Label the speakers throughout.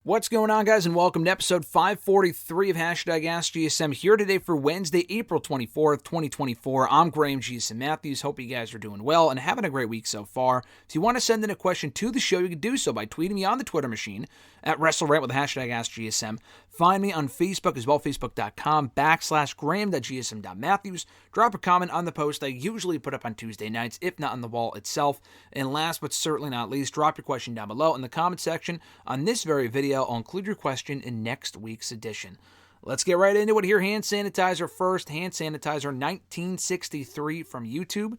Speaker 1: What's going on, guys, and welcome to episode 543 of #AskGSM, here today for Wednesday, April 24th, 2024. I'm Graham GSM Matthews. Hope you guys are doing well and having a great week so far. If you want to send in a question to the show, you can do so by tweeting me on the Twitter machine at WrestleRant with the #AskGSM. Find me on Facebook as well, facebook.com/Graham.GSM.Matthews. Drop a comment on the post I usually put up on Tuesday nights, if not on the wall itself. And last but certainly not least, drop your question down below in the comment section on this very video. I'll include your question in next week's edition. Let's get right into it here. Hand sanitizer first. Hand sanitizer 1963 from YouTube.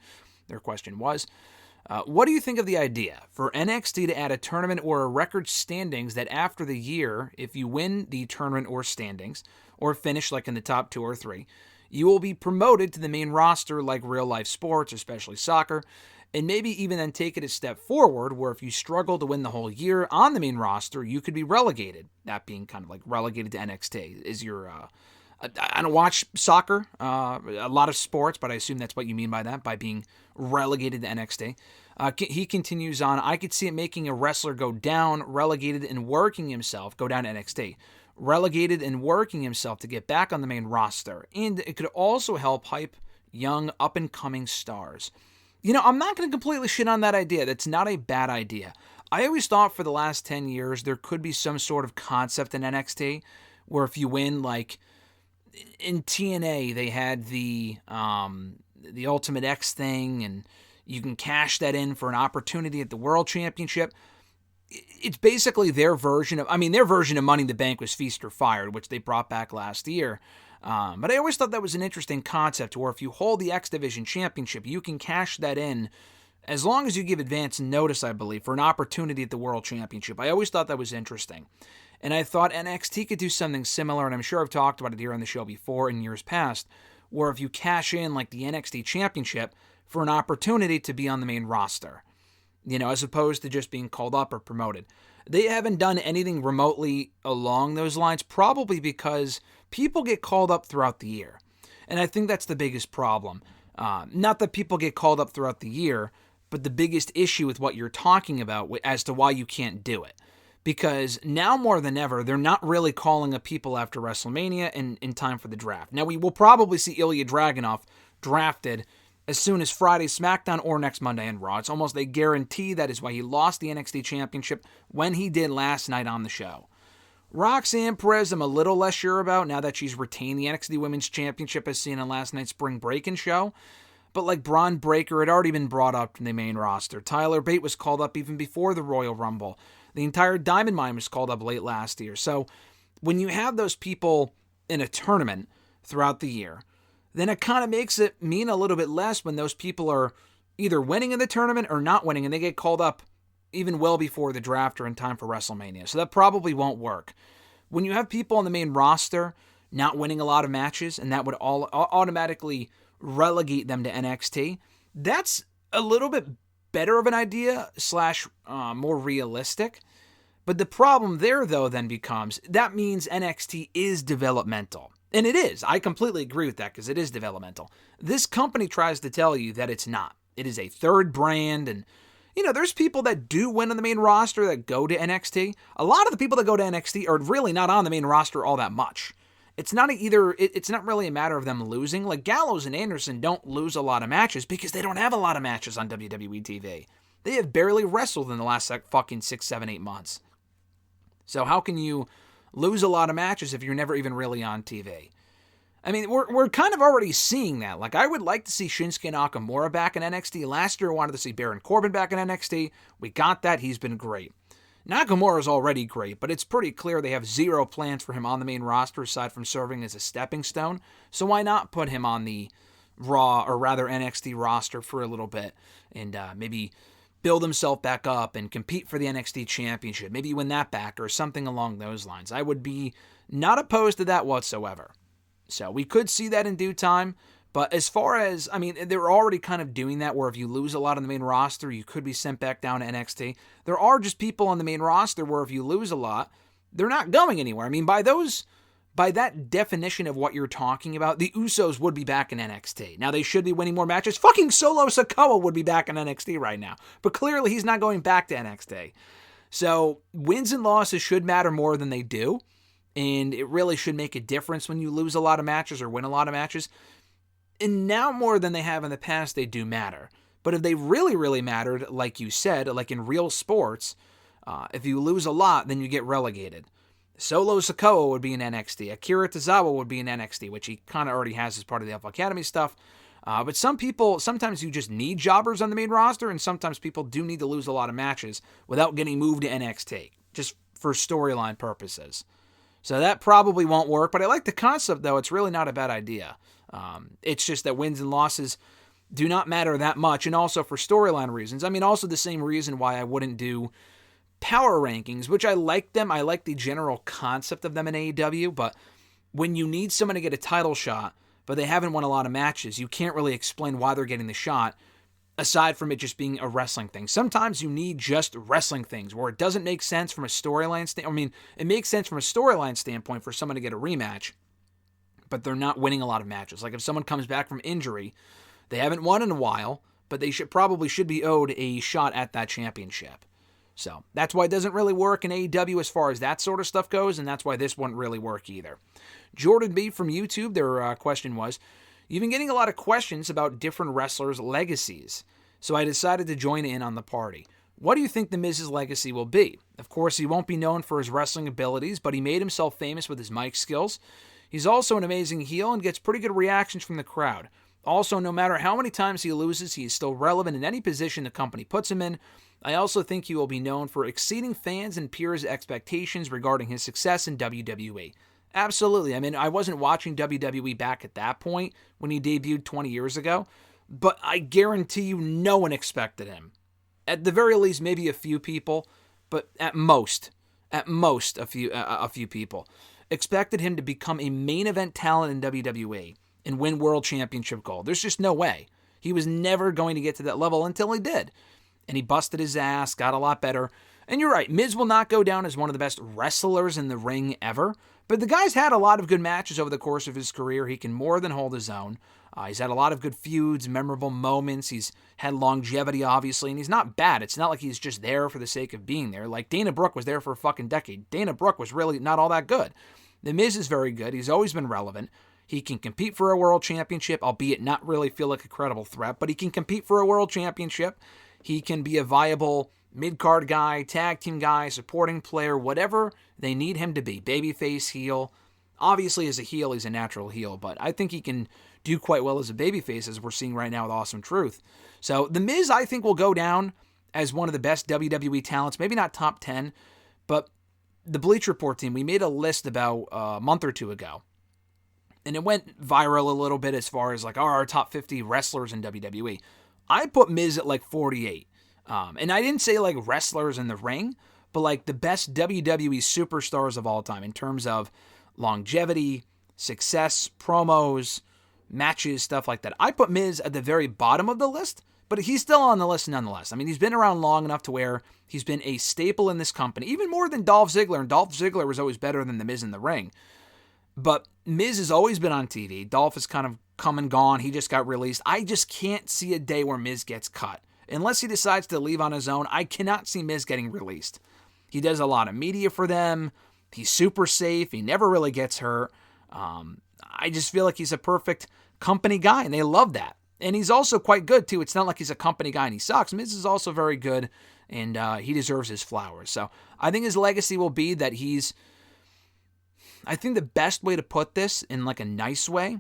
Speaker 1: Their question was, what do you think of the idea for NXT to add a tournament or a record standings that after the year, if you win the tournament or standings, or finish like in the top 2 or 3, you will be promoted to the main roster like real life sports, especially soccer, and maybe even then take it a step forward where if you struggle to win the whole year on the main roster, you could be relegated. That being kind of like relegated to NXT. Is your I don't watch soccer, a lot of sports, but I assume that's what you mean by that, by being relegated to NXT. He continues on, I could see it making a wrestler go down, relegated and working himself, go down to NXT, relegated and working himself to get back on the main roster. And it could also help hype young up-and-coming stars. You know, I'm not going to completely shit on that idea. That's not a bad idea. I always thought for the last 10 years there could be some sort of concept in NXT where if you win, like in TNA, they had the Ultimate X thing, and you can cash that in for an opportunity at the World Championship. It's basically their version of Money in the Bank was Feast or Fired, which they brought back last year. But I always thought that was an interesting concept where if you hold the X Division Championship, you can cash that in as long as you give advance notice, I believe, for an opportunity at the World Championship. I always thought that was interesting. And I thought NXT could do something similar, and I'm sure I've talked about it here on the show before in years past, where if you cash in like the NXT Championship for an opportunity to be on the main roster, you know, as opposed to just being called up or promoted. They haven't done anything remotely along those lines, probably because people get called up throughout the year. And I think that's the biggest problem. Not that people get called up throughout the year, but the biggest issue with what you're talking about as to why you can't do it. Because now more than ever, they're not really calling up people after WrestleMania in time for the draft. Now, we will probably see Ilya Dragunov drafted as soon as Friday SmackDown or next Monday in Raw. It's almost a guarantee. That is why he lost the NXT Championship when he did last night on the show. Roxanne Perez, I'm a little less sure about now that she's retained the NXT Women's Championship as seen on last night's Spring Breakin' show. But like Braun Breaker had already been brought up to the main roster. Tyler Bate was called up even before the Royal Rumble. The entire Diamond Mine was called up late last year. So when you have those people in a tournament throughout the year, then it kind of makes it mean a little bit less when those people are either winning in the tournament or not winning, and they get called up even well before the draft or in time for WrestleMania. So that probably won't work. When you have people on the main roster not winning a lot of matches, and that would all automatically relegate them to NXT, that's a little bit better of an idea / more realistic. But the problem there, though, then becomes that means NXT is developmental. And it is. I completely agree with that because it is developmental. This company tries to tell you that it's not. It is a third brand, and you know, there's people that do win on the main roster that go to NXT. A lot of the people that go to NXT are really not on the main roster all that much. It's not it's not really a matter of them losing. Like Gallows and Anderson don't lose a lot of matches because they don't have a lot of matches on WWE TV. They have barely wrestled in the last fucking 6, 7, 8 months. So how can you lose a lot of matches if you're never even really on TV? I mean, we're kind of already seeing that. Like, I would like to see Shinsuke Nakamura back in NXT. Last year, I wanted to see Baron Corbin back in NXT. We got that. He's been great. Nakamura is already great, but it's pretty clear they have zero plans for him on the main roster aside from serving as a stepping stone. So why not put him on the Raw, or rather NXT roster for a little bit and maybe build himself back up and compete for the NXT Championship. Maybe win that back or something along those lines. I would be not opposed to that whatsoever. So we could see that in due time. But as far as, I mean, they're already kind of doing that where if you lose a lot on the main roster, you could be sent back down to NXT. There are just people on the main roster where if you lose a lot, they're not going anywhere. I mean, by that definition of what you're talking about, the Usos would be back in NXT. Now, they should be winning more matches. Fucking Solo Sikoa would be back in NXT right now. But clearly, he's not going back to NXT. So wins and losses should matter more than they do. And it really should make a difference when you lose a lot of matches or win a lot of matches. And now more than they have in the past, they do matter. But if they really, really mattered, like you said, like in real sports, if you lose a lot, then you get relegated. Solo Sikoa would be in NXT. Akira Tozawa would be in NXT, which he kind of already has as part of the Alpha Academy stuff. But sometimes you just need jobbers on the main roster, and sometimes people do need to lose a lot of matches without getting moved to NXT, just for storyline purposes. So that probably won't work, but I like the concept, though. It's really not a bad idea. It's just that wins and losses do not matter that much, and also for storyline reasons. I mean, also the same reason why I wouldn't do power rankings, which I like them. I like the general concept of them in AEW, but when you need someone to get a title shot, but they haven't won a lot of matches, you can't really explain why they're getting the shot, aside from it just being a wrestling thing. Sometimes you need just wrestling things where it doesn't make sense from a storyline standpoint. I mean, it makes sense from a storyline standpoint for someone to get a rematch, but they're not winning a lot of matches. Like if someone comes back from injury, they haven't won in a while, but they should be owed a shot at that championship. So that's why it doesn't really work in AEW as far as that sort of stuff goes, and that's why this wouldn't really work either. Jordan B. from YouTube, their question was, you've been getting a lot of questions about different wrestlers' legacies, so I decided to join in on the party. What do you think The Miz's legacy will be? Of course, he won't be known for his wrestling abilities, but he made himself famous with his mic skills. He's also an amazing heel and gets pretty good reactions from the crowd. Also, no matter how many times he loses, he is still relevant in any position the company puts him in. I also think he will be known for exceeding fans' and peers' expectations regarding his success in WWE. Absolutely. I mean, I wasn't watching WWE back at that point when he debuted 20 years ago, but I guarantee you no one expected him. At the very least, maybe a few people, but at most a few people expected him to become a main event talent in WWE and win world championship gold. There's just no way. He was never going to get to that level until he did. And he busted his ass, got a lot better. And you're right, Miz will not go down as one of the best wrestlers in the ring ever, but the guy's had a lot of good matches over the course of his career. He can more than hold his own. He's had a lot of good feuds, memorable moments. He's had longevity, obviously, and he's not bad. It's not like he's just there for the sake of being there. Like Dana Brooke was there for a fucking decade. Dana Brooke was really not all that good. The Miz is very good. He's always been relevant. He can compete for a world championship, albeit not really feel like a credible threat, but he can compete for a world championship. He can be a viable mid-card guy, tag team guy, supporting player, whatever they need him to be. Babyface, heel. Obviously, as a heel, he's a natural heel, but I think he can do quite well as a babyface, as we're seeing right now with Awesome Truth. So The Miz, I think, will go down as one of the best WWE talents. Maybe not top 10, but the Bleacher Report team, we made a list about a month or two ago, and it went viral a little bit as far as like our top 50 wrestlers in WWE. I put Miz at like 48. And I didn't say like wrestlers in the ring, but like the best WWE superstars of all time in terms of longevity, success, promos, matches, stuff like that. I put Miz at the very bottom of the list, but he's still on the list nonetheless. I mean, he's been around long enough to where he's been a staple in this company, even more than Dolph Ziggler, and Dolph Ziggler was always better than The Miz in the ring. But Miz has always been on TV. Dolph has kind of come and gone. He just got released. I just can't see a day where Miz gets cut. Unless he decides to leave on his own, I cannot see Miz getting released. He does a lot of media for them. He's super safe. He never really gets hurt. I just feel like he's a perfect company guy, and they love that. And he's also quite good, too. It's not like he's a company guy and he sucks. Miz is also very good, and he deserves his flowers. So I think his legacy will be that I think the best way to put this in like a nice way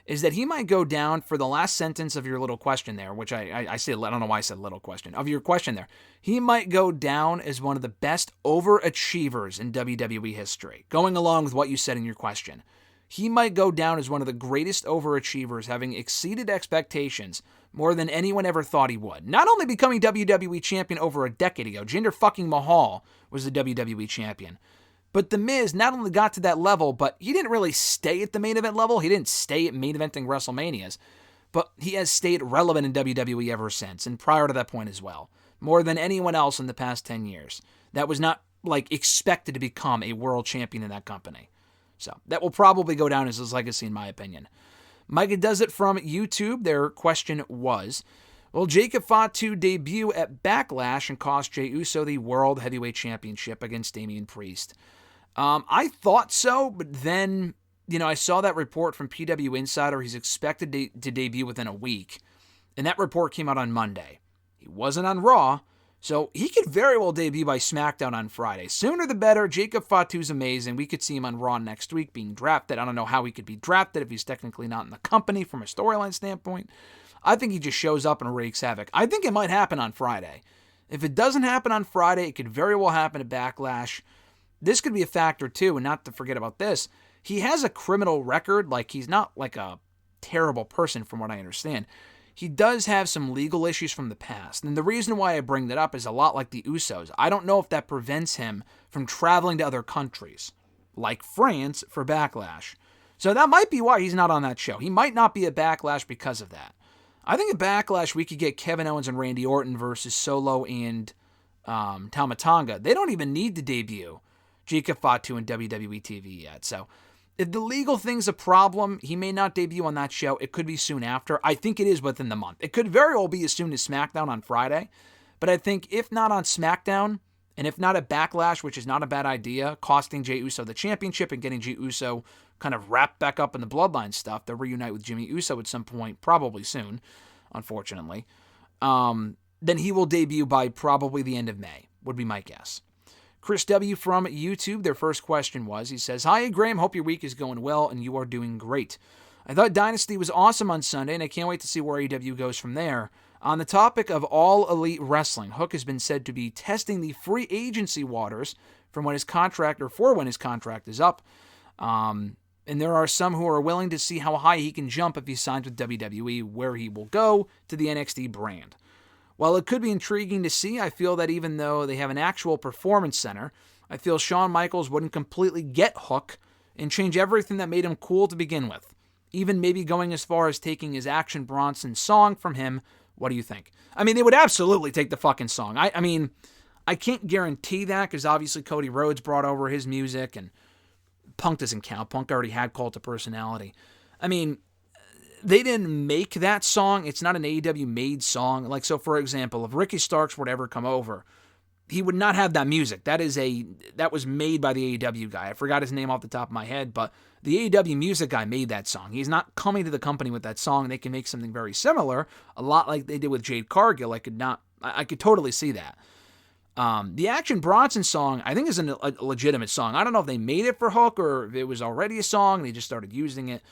Speaker 1: is that he might go down for the last sentence of your little question there, which I say, I don't know why I said little question, of your question there. He might go down as one of the best overachievers in WWE history, going along with what you said in your question. He might go down as one of the greatest overachievers, having exceeded expectations more than anyone ever thought he would. Not only becoming WWE champion over a decade ago, Jinder fucking Mahal was the WWE champion. But The Miz not only got to that level, but he didn't really stay at the main event level. He didn't stay at main eventing WrestleManias. But he has stayed relevant in WWE ever since, and prior to that point as well. More than anyone else in the past 10 years. That was not, like, expected to become a world champion in that company. So, that will probably go down as his legacy, in my opinion. Micah Does It from YouTube, their question was, Will Jacob Fatu debut at Backlash and cost Jey Uso the World Heavyweight Championship against Damian Priest? I thought so, but then, I saw that report from PW Insider. He's expected to debut within a week, and that report came out on Monday. He wasn't on Raw, so he could very well debut by SmackDown on Friday. Sooner the better. Jacob Fatu's amazing. We could see him on Raw next week being drafted. I don't know how he could be drafted if he's technically not in the company from a storyline standpoint. I think he just shows up and wreaks havoc. I think it might happen on Friday. If it doesn't happen on Friday, it could very well happen at Backlash. This could be a factor too, and not to forget about this. He has a criminal record. Like, he's not like a terrible person from what I understand. He does have some legal issues from the past. And the reason why I bring that up is a lot like the Usos. I don't know if that prevents him from traveling to other countries, like France, for Backlash. So that might be why he's not on that show. He might not be at Backlash because of that. I think at Backlash we could get Kevin Owens and Randy Orton versus Solo and Tama Tonga. They don't even need to debut Jacob Fatu in WWE TV yet. So if the legal thing's a problem, he may not debut on that show. It could be soon after. I think it is within the month. It could very well be as soon as SmackDown on Friday. But I think if not on SmackDown, and if not at Backlash, which is not a bad idea, costing Jey Uso the championship and getting Jey Uso kind of wrapped back up in the Bloodline stuff, they'll reunite with Jimmy Uso at some point, probably soon, unfortunately. Then he will debut by probably the end of May, would be my guess. Chris W. from YouTube, their first question was, he says, "Hi, Graham, hope your week is going well and you are doing great. I thought Dynasty was awesome on Sunday, and I can't wait to see where AEW goes from there. On the topic of All Elite Wrestling, Hook has been said to be testing the free agency waters for when his contract is up. And there are some who are willing to see how high he can jump if he signs with WWE, where he will go to the NXT brand. While it could be intriguing to see, I feel that even though they have an actual performance center, I feel Shawn Michaels wouldn't completely get Hook and change everything that made him cool to begin with. Even maybe going as far as taking his Action Bronson song from him. What do you think?" I mean, they would absolutely take the fucking song. I mean, I can't guarantee that because obviously Cody Rhodes brought over his music and Punk doesn't count. Punk already had Cult of Personality. I mean, they didn't make that song. It's not an AEW made song. Like, so for example, if Ricky Starks would ever come over, he would not have that music. That was made by the AEW guy. I forgot his name off the top of my head, but the AEW music guy made that song. He's not coming to the company with that song. They can make something very similar, a lot like they did with Jade Cargill. I could totally see that. The Action Bronson song, I think, is a legitimate song. I don't know if they made it for Hook or if it was already a song and they just started using it.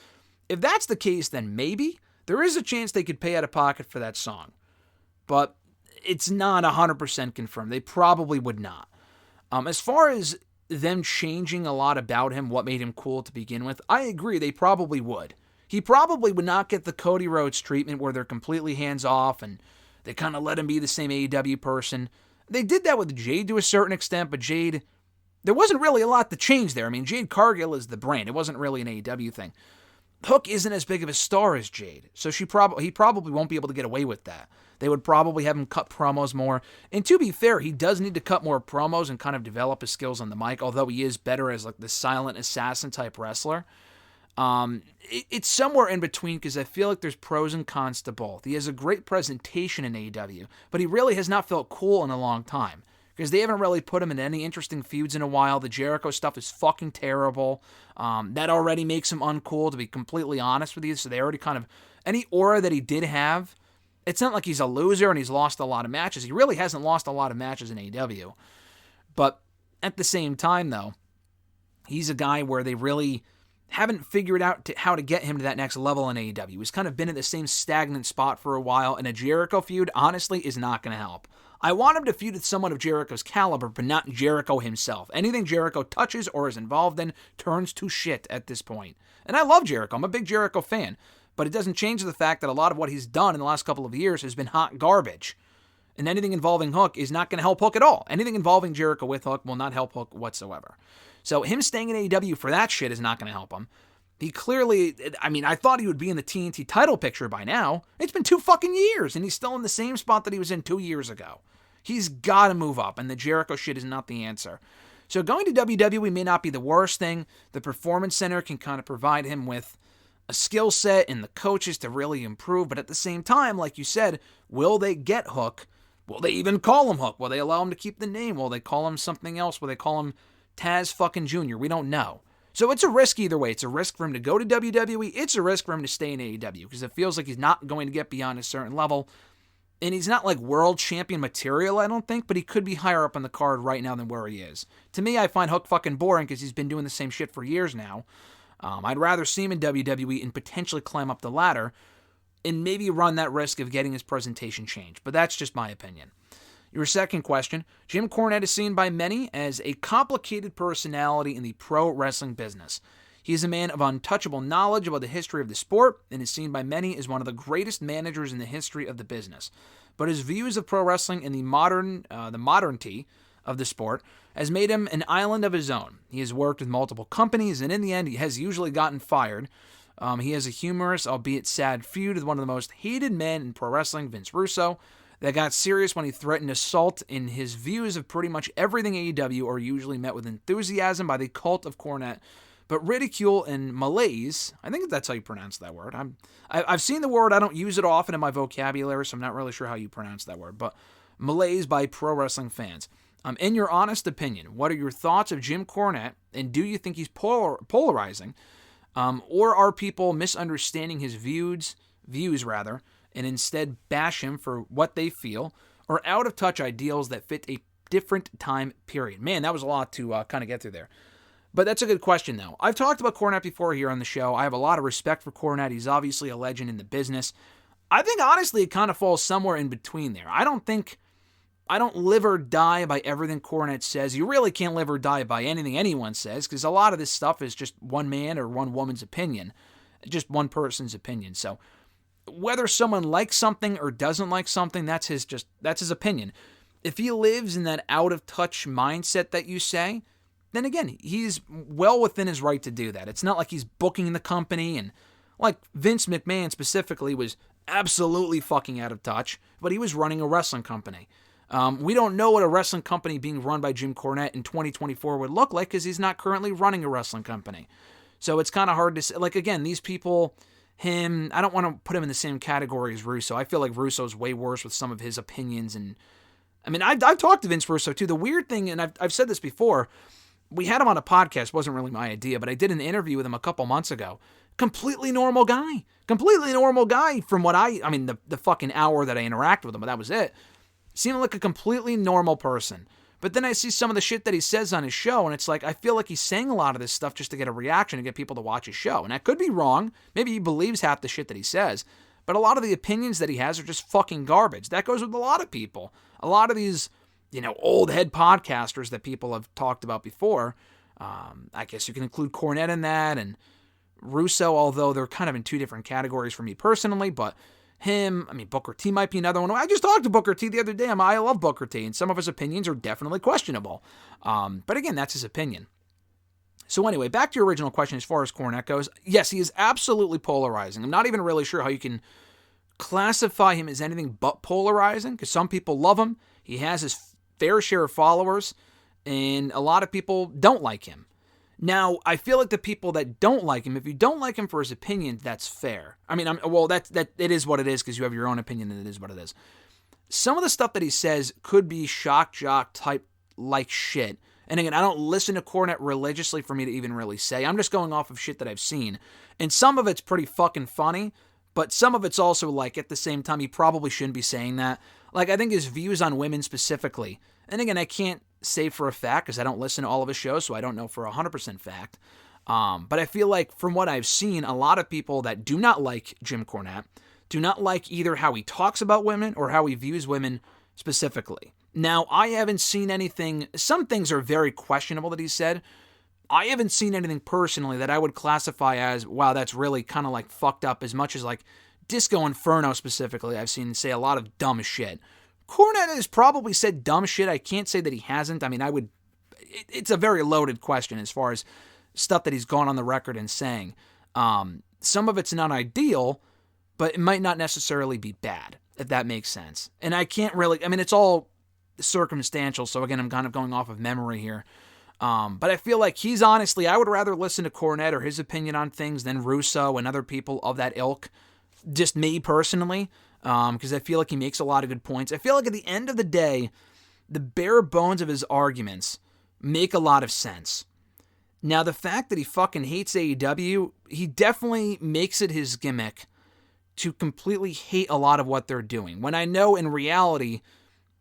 Speaker 1: If that's the case, then maybe there is a chance they could pay out of pocket for that song. But it's not 100% confirmed. They probably would not. As far as them changing a lot about him, what made him cool to begin with, I agree, they probably would. He probably would not get the Cody Rhodes treatment where they're completely hands-off and they kind of let him be the same AEW person. They did that with Jade to a certain extent, but Jade, there wasn't really a lot to change there. I mean, Jade Cargill is the brand. It wasn't really an AEW thing. Hook isn't as big of a star as Jade, so he probably won't be able to get away with that. They would probably have him cut promos more. And to be fair, he does need to cut more promos and kind of develop his skills on the mic, although he is better as like the silent assassin type wrestler. It's somewhere in between because I feel like there's pros and cons to both. He has a great presentation in AEW, but he really has not felt cool in a long time because they haven't really put him in any interesting feuds in a while. The Jericho stuff is fucking terrible. That already makes him uncool, to be completely honest with you. So they already kind of, any aura that he did have, it's not like he's a loser and he's lost a lot of matches. He really hasn't lost a lot of matches in AEW. But at the same time, though, he's a guy where they really haven't figured out how to get him to that next level in AEW. He's kind of been in the same stagnant spot for a while, and a Jericho feud, honestly, is not going to help. I want him to feud with someone of Jericho's caliber, but not Jericho himself. Anything Jericho touches or is involved in turns to shit at this point. And I love Jericho. I'm a big Jericho fan. But it doesn't change the fact that a lot of what he's done in the last couple of years has been hot garbage. And anything involving Hook is not going to help Hook at all. Anything involving Jericho with Hook will not help Hook whatsoever. So him staying in AEW for that shit is not going to help him. He clearly, I thought he would be in the TNT title picture by now. It's been 2 fucking years, and he's still in the same spot that he was in 2 years ago. He's got to move up, and the Jericho shit is not the answer. So going to WWE may not be the worst thing. The Performance Center can kind of provide him with a skill set and the coaches to really improve. But at the same time, like you said, will they get Hook? Will they even call him Hook? Will they allow him to keep the name? Will they call him something else? Will they call him Taz fucking Jr.? We don't know. So it's a risk either way. It's a risk for him to go to WWE. It's a risk for him to stay in AEW because it feels like he's not going to get beyond a certain level. And he's not like world champion material, I don't think, but he could be higher up on the card right now than where he is. To me, I find Hook fucking boring because he's been doing the same shit for years now. I'd rather see him in WWE and potentially climb up the ladder and maybe run that risk of getting his presentation changed. But that's just my opinion. Your second question, Jim Cornette is seen by many as a complicated personality in the pro wrestling business. He is a man of untouchable knowledge about the history of the sport and is seen by many as one of the greatest managers in the history of the business. But his views of pro wrestling and the modernity of the sport has made him an island of his own. He has worked with multiple companies, and in the end, he has usually gotten fired. He has a humorous, albeit sad, feud with one of the most hated men in pro wrestling, Vince Russo, that got serious when he threatened assault, and his views of pretty much everything AEW are usually met with enthusiasm by the cult of Cornette, but ridicule and malaise, I think that's how you pronounce that word. I've seen the word, I don't use it often in my vocabulary, so I'm not really sure how you pronounce that word, but malaise by pro wrestling fans. In your honest opinion, what are your thoughts of Jim Cornette, and do you think he's polarizing, or are people misunderstanding his views, and instead bash him for what they feel, or out-of-touch ideals that fit a different time period? Man, that was a lot to kind of get through there. But that's a good question, though. I've talked about Cornette before here on the show. I have a lot of respect for Cornette. He's obviously a legend in the business. I think, honestly, it kind of falls somewhere in between there. I don't live or die by everything Cornette says. You really can't live or die by anything anyone says, because a lot of this stuff is just one man or one woman's opinion, just one person's opinion. So whether someone likes something or doesn't like something, that's his opinion. If he lives in that out-of-touch mindset that you say, then again, he's well within his right to do that. It's not like he's booking the company, and like Vince McMahon specifically was absolutely fucking out of touch, but he was running a wrestling company. We don't know what a wrestling company being run by Jim Cornette in 2024 would look like because he's not currently running a wrestling company. So it's kind of hard to say. Like, again, these people, I don't want to put him in the same category as Russo. I feel like Russo's way worse with some of his opinions. And I mean, I've talked to Vince Russo too. The weird thing, and I've said this before, we had him on a podcast, wasn't really my idea, but I did an interview with him a couple months ago. Completely normal guy from what I mean, the fucking hour that I interacted with him, but that was it. Seemed like a completely normal person. But then I see some of the shit that he says on his show, and it's like, I feel like he's saying a lot of this stuff just to get a reaction, to get people to watch his show. And I could be wrong. Maybe he believes half the shit that he says. But a lot of the opinions that he has are just fucking garbage. That goes with a lot of people. A lot of these, old head podcasters that people have talked about before. I guess you can include Cornette in that, and Russo, although they're kind of in two different categories for me personally, but him, Booker T might be another one. I just talked to Booker T the other day. I love Booker T, and some of his opinions are definitely questionable. But again, that's his opinion. So anyway, back to your original question as far as Cornette goes. Yes, he is absolutely polarizing. I'm not even really sure how you can classify him as anything but polarizing, because some people love him. He has his fair share of followers, and a lot of people don't like him. Now, I feel like the people that don't like him, if you don't like him for his opinions, that's fair. That it is what it is, because you have your own opinion, and it is what it is. Some of the stuff that he says could be shock jock type like shit. And again, I don't listen to Cornette religiously for me to even really say. I'm just going off of shit that I've seen. And some of it's pretty fucking funny, but some of it's also like, at the same time, he probably shouldn't be saying that. Like, I think his views on women specifically, and again, I can't say for a fact because I don't listen to all of his shows, so I don't know for 100% fact. But I feel like from what I've seen, a lot of people that do not like Jim Cornette do not like either how he talks about women or how he views women specifically. Now, I haven't seen anything, some things are very questionable that he said. I haven't seen anything personally that I would classify as, wow, that's really kind of like fucked up, as much as like Disco Inferno specifically, I've seen say a lot of dumb shit. Cornette has probably said dumb shit. I can't say that he hasn't. It's a very loaded question as far as stuff that he's gone on the record and saying. Some of it's not ideal, but it might not necessarily be bad, if that makes sense. And I can't really, it's all circumstantial, so again, I'm kind of going off of memory here. But I feel like he's honestly, I would rather listen to Cornette or his opinion on things than Russo and other people of that ilk. Just me personally, because I feel like he makes a lot of good points. I feel like at the end of the day, the bare bones of his arguments make a lot of sense. Now, the fact that he fucking hates AEW, he definitely makes it his gimmick to completely hate a lot of what they're doing. When I know in reality,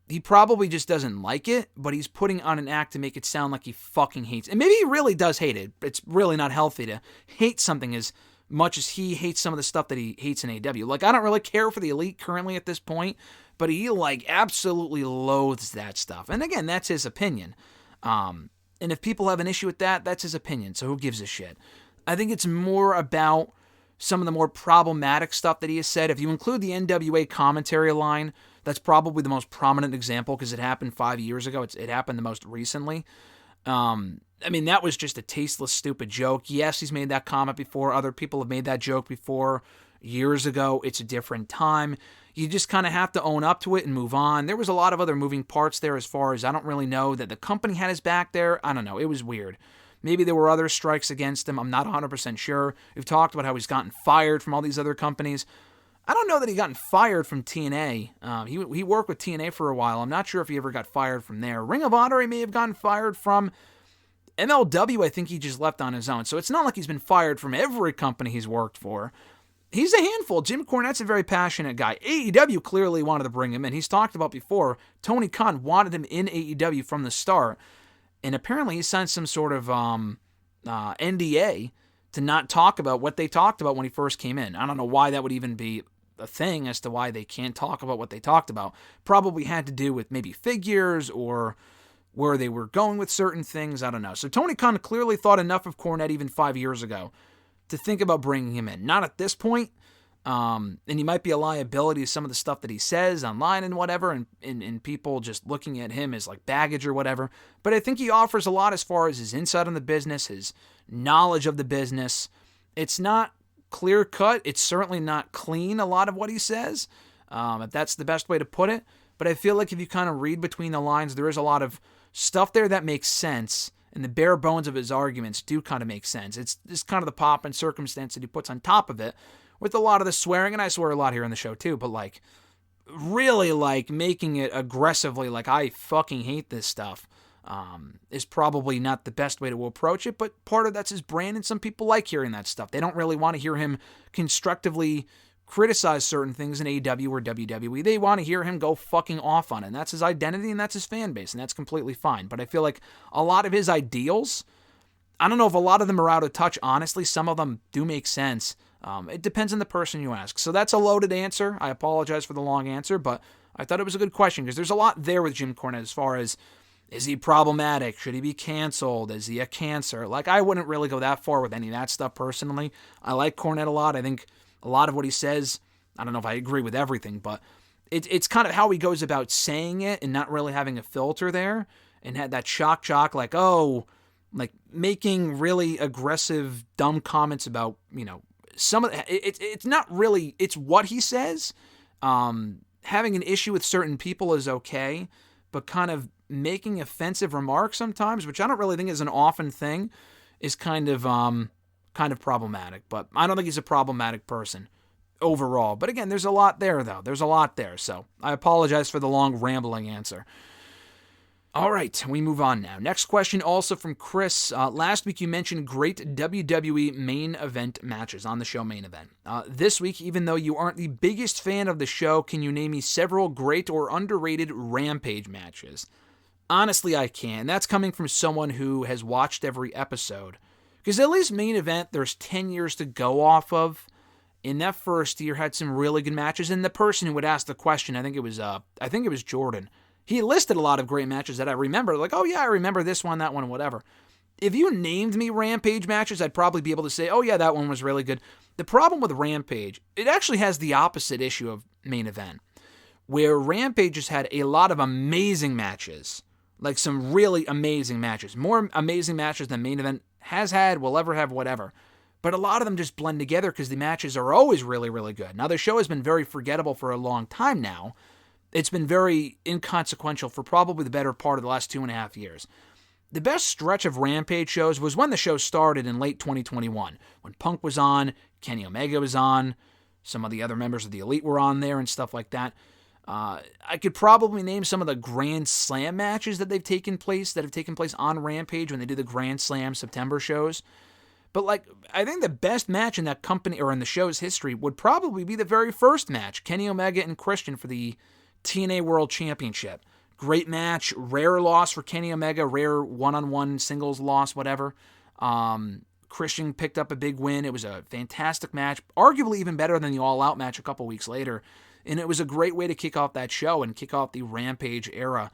Speaker 1: he probably just doesn't like it, but he's putting on an act to make it sound like he fucking hates it. And maybe he really does hate it. It's really not healthy to hate something as much as he hates some of the stuff that he hates in AEW. Like, I don't really care for the Elite currently at this point, but he, like, absolutely loathes that stuff. And again, that's his opinion. And if people have an issue with that, that's his opinion, so who gives a shit? I think it's more about some of the more problematic stuff that he has said. If you include the NWA commentary line, that's probably the most prominent example because it happened 5 years ago. It happened the most recently. I mean, that was just a tasteless, stupid joke. Yes, he's made that comment before. Other people have made that joke before years ago. It's a different time. You just kind of have to own up to it and move on. There was a lot of other moving parts there as far as I don't really know that the company had his back there. I don't know. It was weird. Maybe there were other strikes against him. I'm not 100% sure. We've talked about how he's gotten fired from all these other companies. I don't know that he gotten fired from TNA. He worked with TNA for a while. I'm not sure if he ever got fired from there. Ring of Honor, he may have gotten fired from. MLW, I think he just left on his own. So it's not like he's been fired from every company he's worked for. He's a handful. Jim Cornette's a very passionate guy. AEW clearly wanted to bring him in. He's talked about before, Tony Khan wanted him in AEW from the start. And apparently he signed some sort of NDA to not talk about what they talked about when he first came in. I don't know why that would even be a thing as to why they can't talk about what they talked about. Probably had to do with maybe figures or where they were going with certain things. I don't know. So Tony Khan clearly thought enough of Cornette even 5 years ago to think about bringing him in. Not at this point. And he might be a liability to some of the stuff that he says online and whatever, and people just looking at him as like baggage or whatever. But I think he offers a lot as far as his insight on the business, his knowledge of the business. It's not clear cut. It's certainly not clean, a lot of what he says, if that's the best way to put it. But I feel like if you kind of read between the lines, there is a lot of stuff there that makes sense, and the bare bones of his arguments do kind of make sense. It's just kind of the pop and circumstance that he puts on top of it, with a lot of the swearing, and I swear a lot here on the show too, but like, really like making it aggressively like I fucking hate this stuff is probably not the best way to approach it, but part of that's his brand, and some people like hearing that stuff. They don't really want to hear him constructively criticize certain things in AEW or WWE. They want to hear him go fucking off on it, and that's his identity, and that's his fan base, and that's completely fine. But I feel like a lot of his ideals, I don't know if a lot of them are out of touch, honestly. Some of them do make sense. It depends on the person you ask. So that's a loaded answer. I apologize for the long answer, but I thought it was a good question because there's a lot there with Jim Cornette as far as, is he problematic? Should he be canceled? Is he a cancer? Like, I wouldn't really go that far with any of that stuff personally. I like Cornette a lot. I think a lot of what he says, I don't know if I agree with everything, but it's kind of how he goes about saying it and not really having a filter there, and had that shock jock, like, oh, like making really aggressive, dumb comments about, you know, some of it's not really, it's what he says. Having an issue with certain people is okay, but kind of making offensive remarks sometimes, which I don't really think is an often thing, is kind of problematic. But I don't think he's a problematic person overall. But again, there's a lot there, though. There's a lot there. So I apologize for the long, rambling answer. All right, we move on now. Next question, also from Chris. Last week you mentioned great WWE main event matches on the show main event. This week, even though you aren't the biggest fan of the show, can you name me several great or underrated Rampage matches? Honestly, I can. That's coming from someone who has watched every episode. Because at least main event, there's 10 years to go off of. In that first year, had some really good matches. And the person who would ask the question, I think it was Jordan. He listed a lot of great matches that I remember. Like, oh yeah, I remember this one, that one, whatever. If you named me Rampage matches, I'd probably be able to say, oh yeah, that one was really good. The problem with Rampage, it actually has the opposite issue of main event, where Rampage has had a lot of amazing matches. Like some really amazing matches. More amazing matches than main event has had, will ever have, whatever. But a lot of them just blend together because the matches are always really, really good. Now, the show has been very forgettable for a long time now. It's been very inconsequential for probably the better part of the last 2.5 years. The best stretch of Rampage shows was when the show started in late 2021, when Punk was on, Kenny Omega was on, some of the other members of the Elite were on there and stuff like that. I could probably name some of the Grand Slam matches that have taken place on Rampage when they do the Grand Slam September shows. But I think the best match in that company or in the show's history would probably be the very first match, Kenny Omega and Christian for the TNA World Championship. Great match, rare loss for Kenny Omega, rare one-on-one singles loss, whatever. Christian picked up a big win. It was a fantastic match, arguably even better than the All Out match a couple weeks later. And it was a great way to kick off that show and kick off the Rampage era.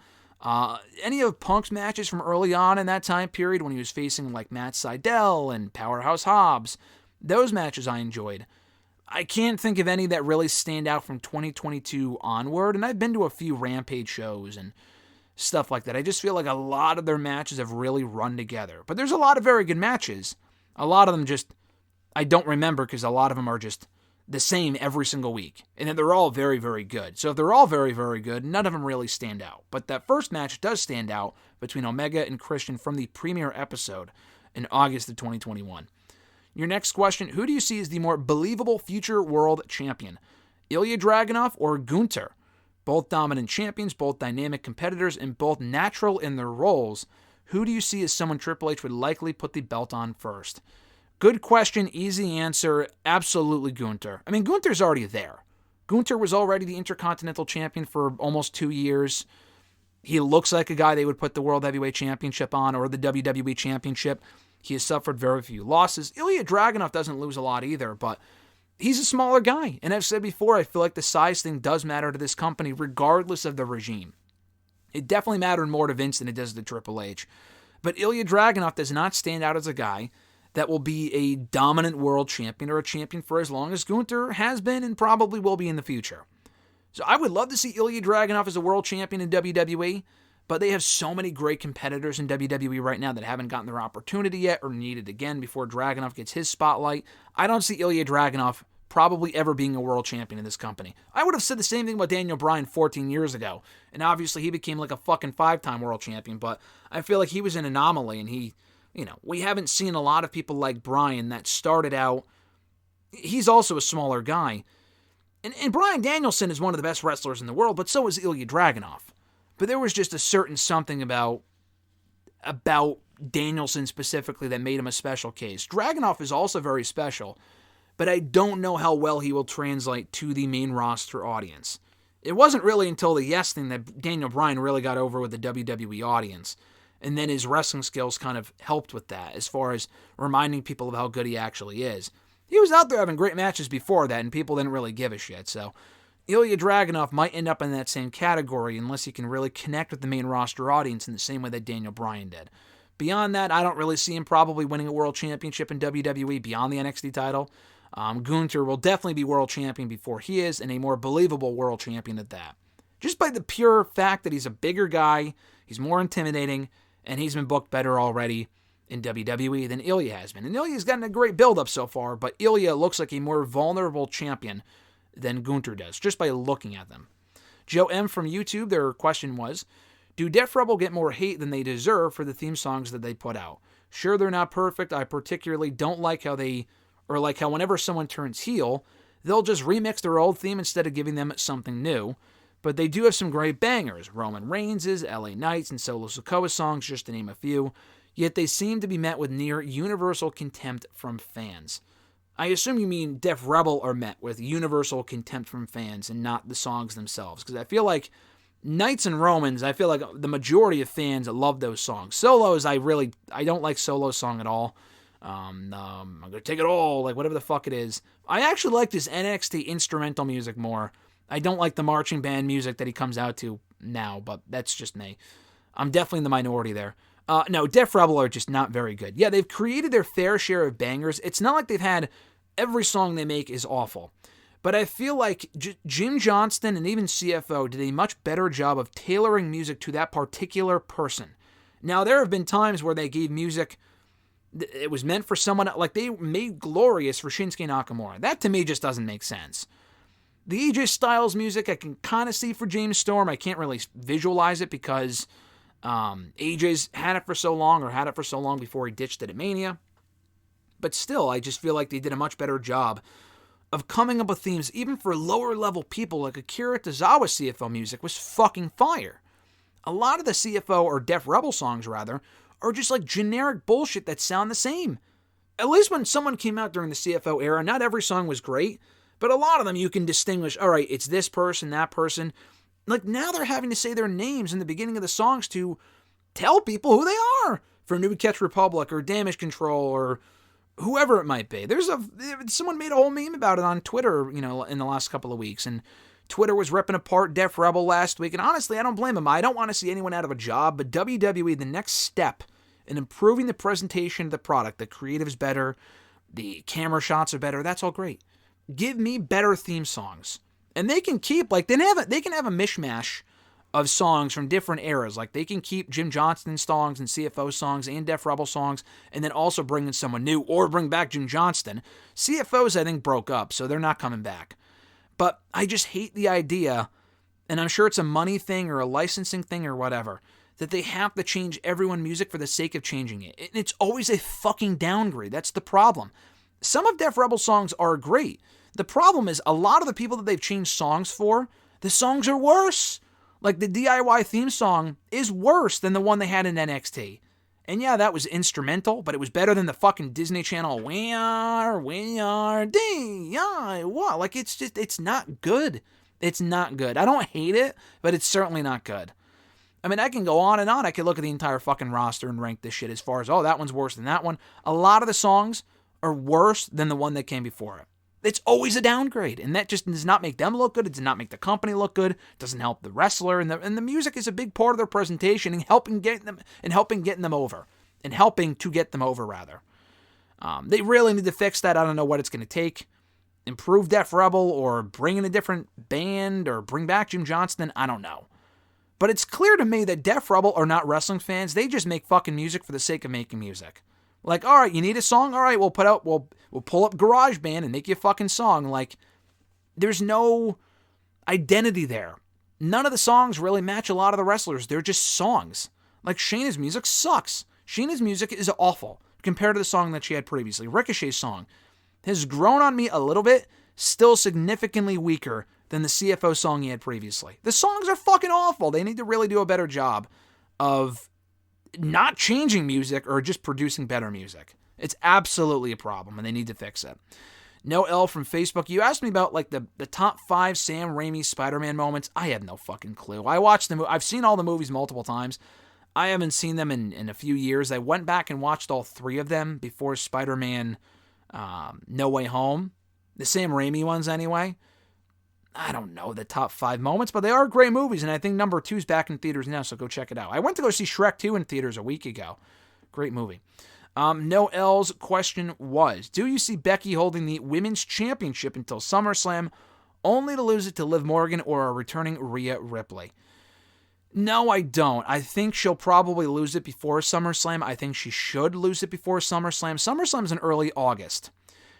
Speaker 1: Any of Punk's matches from early on in that time period when he was facing Matt Sydal and Powerhouse Hobbs, those matches I enjoyed. I can't think of any that really stand out from 2022 onward, and I've been to a few Rampage shows and stuff like that. I just feel like a lot of their matches have really run together. But there's a lot of very good matches. A lot of them I don't remember because a lot of them are just the same every single week. And then they're all very, very good. So if they're all very, very good, none of them really stand out. But that first match does stand out between Omega and Christian from the premiere episode in August of 2021. Your next question, who do you see as the more believable future world champion? Ilya Dragunov or Gunther? Both dominant champions, both dynamic competitors, and both natural in their roles. Who do you see as someone Triple H would likely put the belt on first? Good question, easy answer, absolutely Gunther. I mean, Gunther's already there. Gunther was already the Intercontinental Champion for almost 2 years. He looks like a guy they would put the World Heavyweight Championship on or the WWE Championship. He has suffered very few losses. Ilya Dragunov doesn't lose a lot either, but he's a smaller guy. And I've said before, I feel like the size thing does matter to this company regardless of the regime. It definitely mattered more to Vince than it does to Triple H. But Ilya Dragunov does not stand out as a guy that will be a dominant world champion or a champion for as long as Gunther has been and probably will be in the future. So I would love to see Ilya Dragunov as a world champion in WWE, but they have so many great competitors in WWE right now that haven't gotten their opportunity yet or need it again before Dragunov gets his spotlight. I don't see Ilya Dragunov probably ever being a world champion in this company. I would have said the same thing about Daniel Bryan 14 years ago, and obviously he became like a fucking 5-time world champion, but I feel like he was an anomaly, and we haven't seen a lot of people like Bryan that started out. He's also a smaller guy. And Bryan Danielson is one of the best wrestlers in the world, but so is Ilya Dragunov. But there was just a certain something about Danielson specifically that made him a special case. Dragunov is also very special, but I don't know how well he will translate to the main roster audience. It wasn't really until the Yes thing that Daniel Bryan really got over with the WWE audience. And then his wrestling skills kind of helped with that as far as reminding people of how good he actually is. He was out there having great matches before that, and people didn't really give a shit. So Ilya Dragunov might end up in that same category unless he can really connect with the main roster audience in the same way that Daniel Bryan did. Beyond that, I don't really see him probably winning a world championship in WWE beyond the NXT title. Gunther will definitely be world champion before he is, and a more believable world champion at that. Just by the pure fact that he's a bigger guy, he's more intimidating, and he's been booked better already in WWE than Ilya has been. And Ilya's gotten a great build-up so far, but Ilya looks like a more vulnerable champion than Gunther does, just by looking at them. Joe M. from YouTube, their question was, do Def Rebel get more hate than they deserve for the theme songs that they put out? Sure, they're not perfect. I particularly don't like how whenever someone turns heel, they'll just remix their old theme instead of giving them something new. But they do have some great bangers, Roman Reigns' LA Knights and Solo Sikoa songs, just to name a few, yet they seem to be met with near universal contempt from fans. I assume you mean Def Rebel are met with universal contempt from fans and not the songs themselves, because I feel like Knights and Romans, I feel like the majority of fans love those songs. Solos, I don't like Solo's song at all. I'm gonna take it all, whatever the fuck it is. I actually like this NXT instrumental music more. I don't like the marching band music that he comes out to now, but that's just me. I'm definitely in the minority there. No, Def Rebel are just not very good. Yeah, they've created their fair share of bangers. It's not like they've had every song they make is awful. But I feel like Jim Johnston and even CFO did a much better job of tailoring music to that particular person. Now, there have been times where they gave music, it was meant for someone, like they made Glorious for Shinsuke Nakamura. That to me just doesn't make sense. The AJ Styles music I can kind of see for James Storm. I can't really visualize it because AJ's had it for so long, or had it for so long before he ditched it at Mania. But still, I just feel like they did a much better job of coming up with themes, even for lower level people. Like Akira Tozawa's CFO music was fucking fire. A lot of the CFO, or Def Rebel songs rather, are just like generic bullshit that sound the same. At least when someone came out during the CFO era, not every song was great, but a lot of them you can distinguish, all right, it's this person, that person. Like now they're having to say their names in the beginning of the songs to tell people who they are. For New Catch Republic or Damage Control or whoever it might be. Someone made a whole meme about it on Twitter, in the last couple of weeks, and Twitter was ripping apart Def Rebel last week, and honestly, I don't blame them. I don't want to see anyone out of a job, but WWE, the next step in improving the presentation of the product, the creative's better, the camera shots are better, that's all great. Give me better theme songs. And they can keep, they can have a mishmash of songs from different eras. Like, they can keep Jim Johnston songs and CFO songs and Def Rebel songs, and then also bring in someone new, or bring back Jim Johnston. CFOs, I think, broke up, so they're not coming back. But I just hate the idea, and I'm sure it's a money thing or a licensing thing or whatever, that they have to change everyone's music for the sake of changing it. And it's always a fucking downgrade. That's the problem. Some of Def Rebel songs are great. The problem is a lot of the people that they've changed songs for, the songs are worse. Like the DIY theme song is worse than the one they had in NXT. And yeah, that was instrumental, but it was better than the fucking Disney Channel, we are DIY. Like, it's not good. It's not good. I don't hate it, but it's certainly not good. I mean, I can go on and on. I could look at the entire fucking roster and rank this shit as far as, oh, that one's worse than that one. A lot of the songs are worse than the one that came before it. It's always a downgrade, and that just does not make them look good. It does not make the company look good. It doesn't help the wrestler, and the music is a big part of their presentation and helping getting them over. They really need to fix that. I don't know what it's going to take. Improve Def Rebel, or bring in a different band, or bring back Jim Johnston. I don't know. But it's clear to me that Def Rebel are not wrestling fans. They just make fucking music for the sake of making music. Like, all right, you need a song? All right, we'll pull up GarageBand and make you a fucking song. Like, there's no identity there. None of the songs really match a lot of the wrestlers. They're just songs. Like, Shayna's music sucks. Shayna's music is awful compared to the song that she had previously. Ricochet's song has grown on me a little bit, still significantly weaker than the CFO song he had previously. The songs are fucking awful. They need to really do a better job of not changing music or just producing better music. It's absolutely a problem, and they need to fix it. No L from Facebook. You asked me about the top 5 Sam Raimi Spider-Man moments. I have no fucking clue. I've seen all the movies multiple times. I haven't seen them in a few years. I went back and watched all 3 of them before Spider-Man No Way Home. The Sam Raimi ones anyway. I don't know the top 5 moments, but they are great movies, and I think number 2 is back in theaters now, so go check it out. I went to go see Shrek 2 in theaters a week ago. Great movie. No L's question was, do you see Becky holding the Women's Championship until SummerSlam, only to lose it to Liv Morgan or a returning Rhea Ripley? No, I don't. I think she'll probably lose it before SummerSlam. I think she should lose it before SummerSlam. SummerSlam's in early August,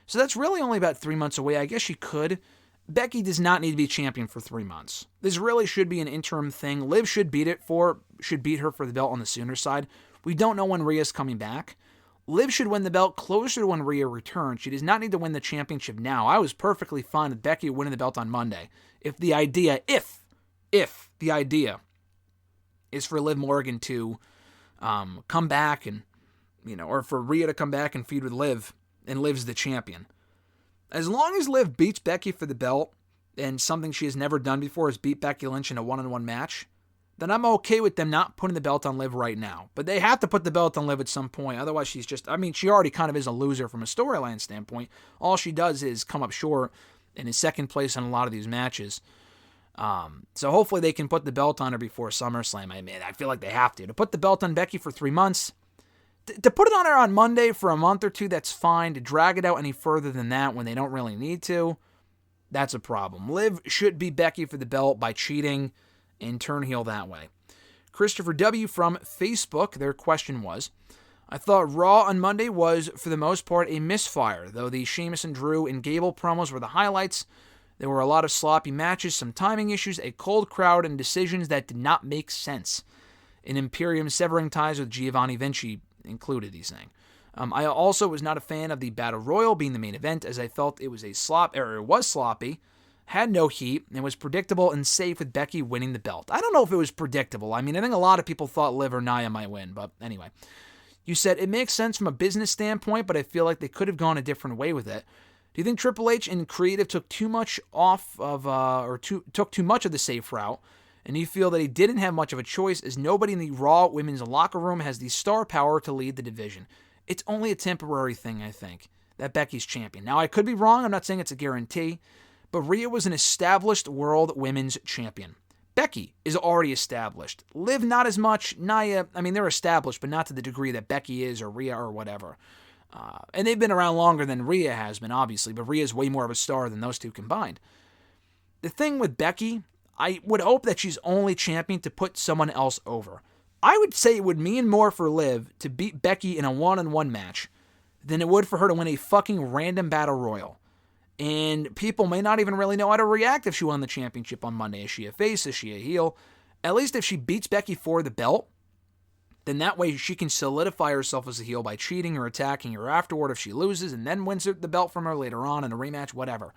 Speaker 1: so that's really only about 3 months away. I guess she could. Becky does not need to be champion for 3 months. This really should be an interim thing. Liv should beat her for the belt on the sooner side. We don't know when Rhea's coming back. Liv should win the belt closer to when Rhea returns. She does not need to win the championship now. I was perfectly fine with Becky winning the belt on Monday. If the idea is for Liv Morgan to come back and, or for Rhea to come back and feud with Liv, and Liv's the champion. As long as Liv beats Becky for the belt, and something she has never done before is beat Becky Lynch in a one-on-one match, then I'm okay with them not putting the belt on Liv right now. But they have to put the belt on Liv at some point. Otherwise, she already kind of is a loser from a storyline standpoint. All she does is come up short and is second place in a lot of these matches. So hopefully they can put the belt on her before SummerSlam. I feel like they have to. To put the belt on Becky for 3 months, to put it on her on Monday for a month or two, that's fine. To drag it out any further than that when they don't really need to, that's a problem. Liv should beat Becky for the belt by cheating and turn heel that way. Christopher W. from Facebook, their question was, I thought Raw on Monday was, for the most part, a misfire, though the Sheamus and Drew and Gable promos were the highlights. There were a lot of sloppy matches, some timing issues, a cold crowd, and decisions that did not make sense. and Imperium severing ties with Giovanni Vinci included, he's saying. I also was not a fan of the Battle Royal being the main event, as I felt it was sloppy, had no heat, and was predictable and safe with Becky winning the belt. I don't know if it was predictable. I mean, I think a lot of people thought Liv or Nia might win, but anyway. You said, it makes sense from a business standpoint, but I feel like they could have gone a different way with it. Do you think Triple H and creative took too much took too much of the safe route? And you feel that he didn't have much of a choice, as nobody in the Raw women's locker room has the star power to lead the division? It's only a temporary thing, I think, that Becky's champion. Now, I could be wrong. I'm not saying it's a guarantee, but Rhea was an established world women's champion. Becky is already established. Liv, not as much. Nia, I mean, they're established, but not to the degree that Becky is or Rhea or whatever. And they've been around longer than Rhea has been, obviously, but Rhea's way more of a star than those two combined. The thing with Becky, I would hope that she's only champion to put someone else over. I would say it would mean more for Liv to beat Becky in a one-on-one match than it would for her to win a fucking random battle royal. And people may not even really know how to react if she won the championship on Monday. Is she a face? Is she a heel? At least if she beats Becky for the belt, then that way she can solidify herself as a heel by cheating or attacking her afterward if she loses and then wins the belt from her later on in a rematch, whatever.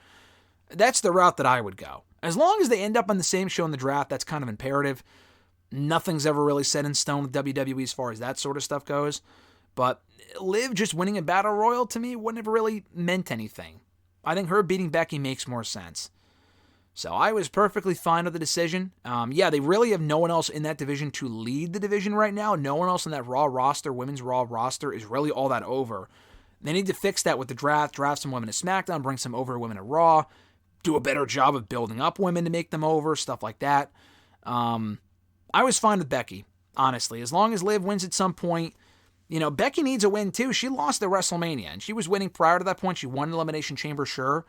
Speaker 1: That's the route that I would go. As long as they end up on the same show in the draft, that's kind of imperative. Nothing's ever really set in stone with WWE as far as that sort of stuff goes. But Liv just winning a battle royal to me wouldn't have really meant anything. I think her beating Becky makes more sense. So I was perfectly fine with the decision. They really have no one else in that division to lead the division right now. No one else in that Raw roster, women's Raw roster, is really all that over. They need to fix that with the draft some women to SmackDown, bring some over women to Raw, do a better job of building up women to make them over, stuff like that. I was fine with Becky, honestly. As long as Liv wins at some point. You know, Becky needs a win too. She lost at WrestleMania, and she was winning prior to that point. She won Elimination Chamber, sure.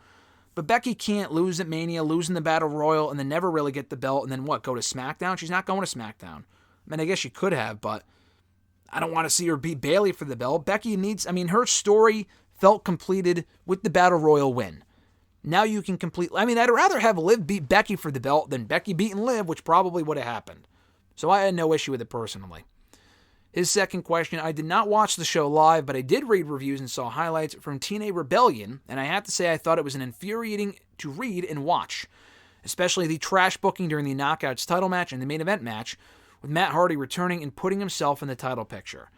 Speaker 1: But Becky can't lose at Mania, lose in the Battle Royal, and then never really get the belt, and then what, go to SmackDown? She's not going to SmackDown. I mean, I guess she could have, but I don't want to see her beat Bayley for the belt. Becky needs, her story felt completed with the Battle Royal win. Now you can I'd rather have Liv beat Becky for the belt than Becky beating Liv, which probably would have happened. So I had no issue with it personally. His second question, I did not watch the show live, but I did read reviews and saw highlights from TNA Rebellion, and I have to say I thought it was an infuriating to read and watch, especially the trash booking during the Knockouts title match and the main event match, with Matt Hardy returning and putting himself in the title picture.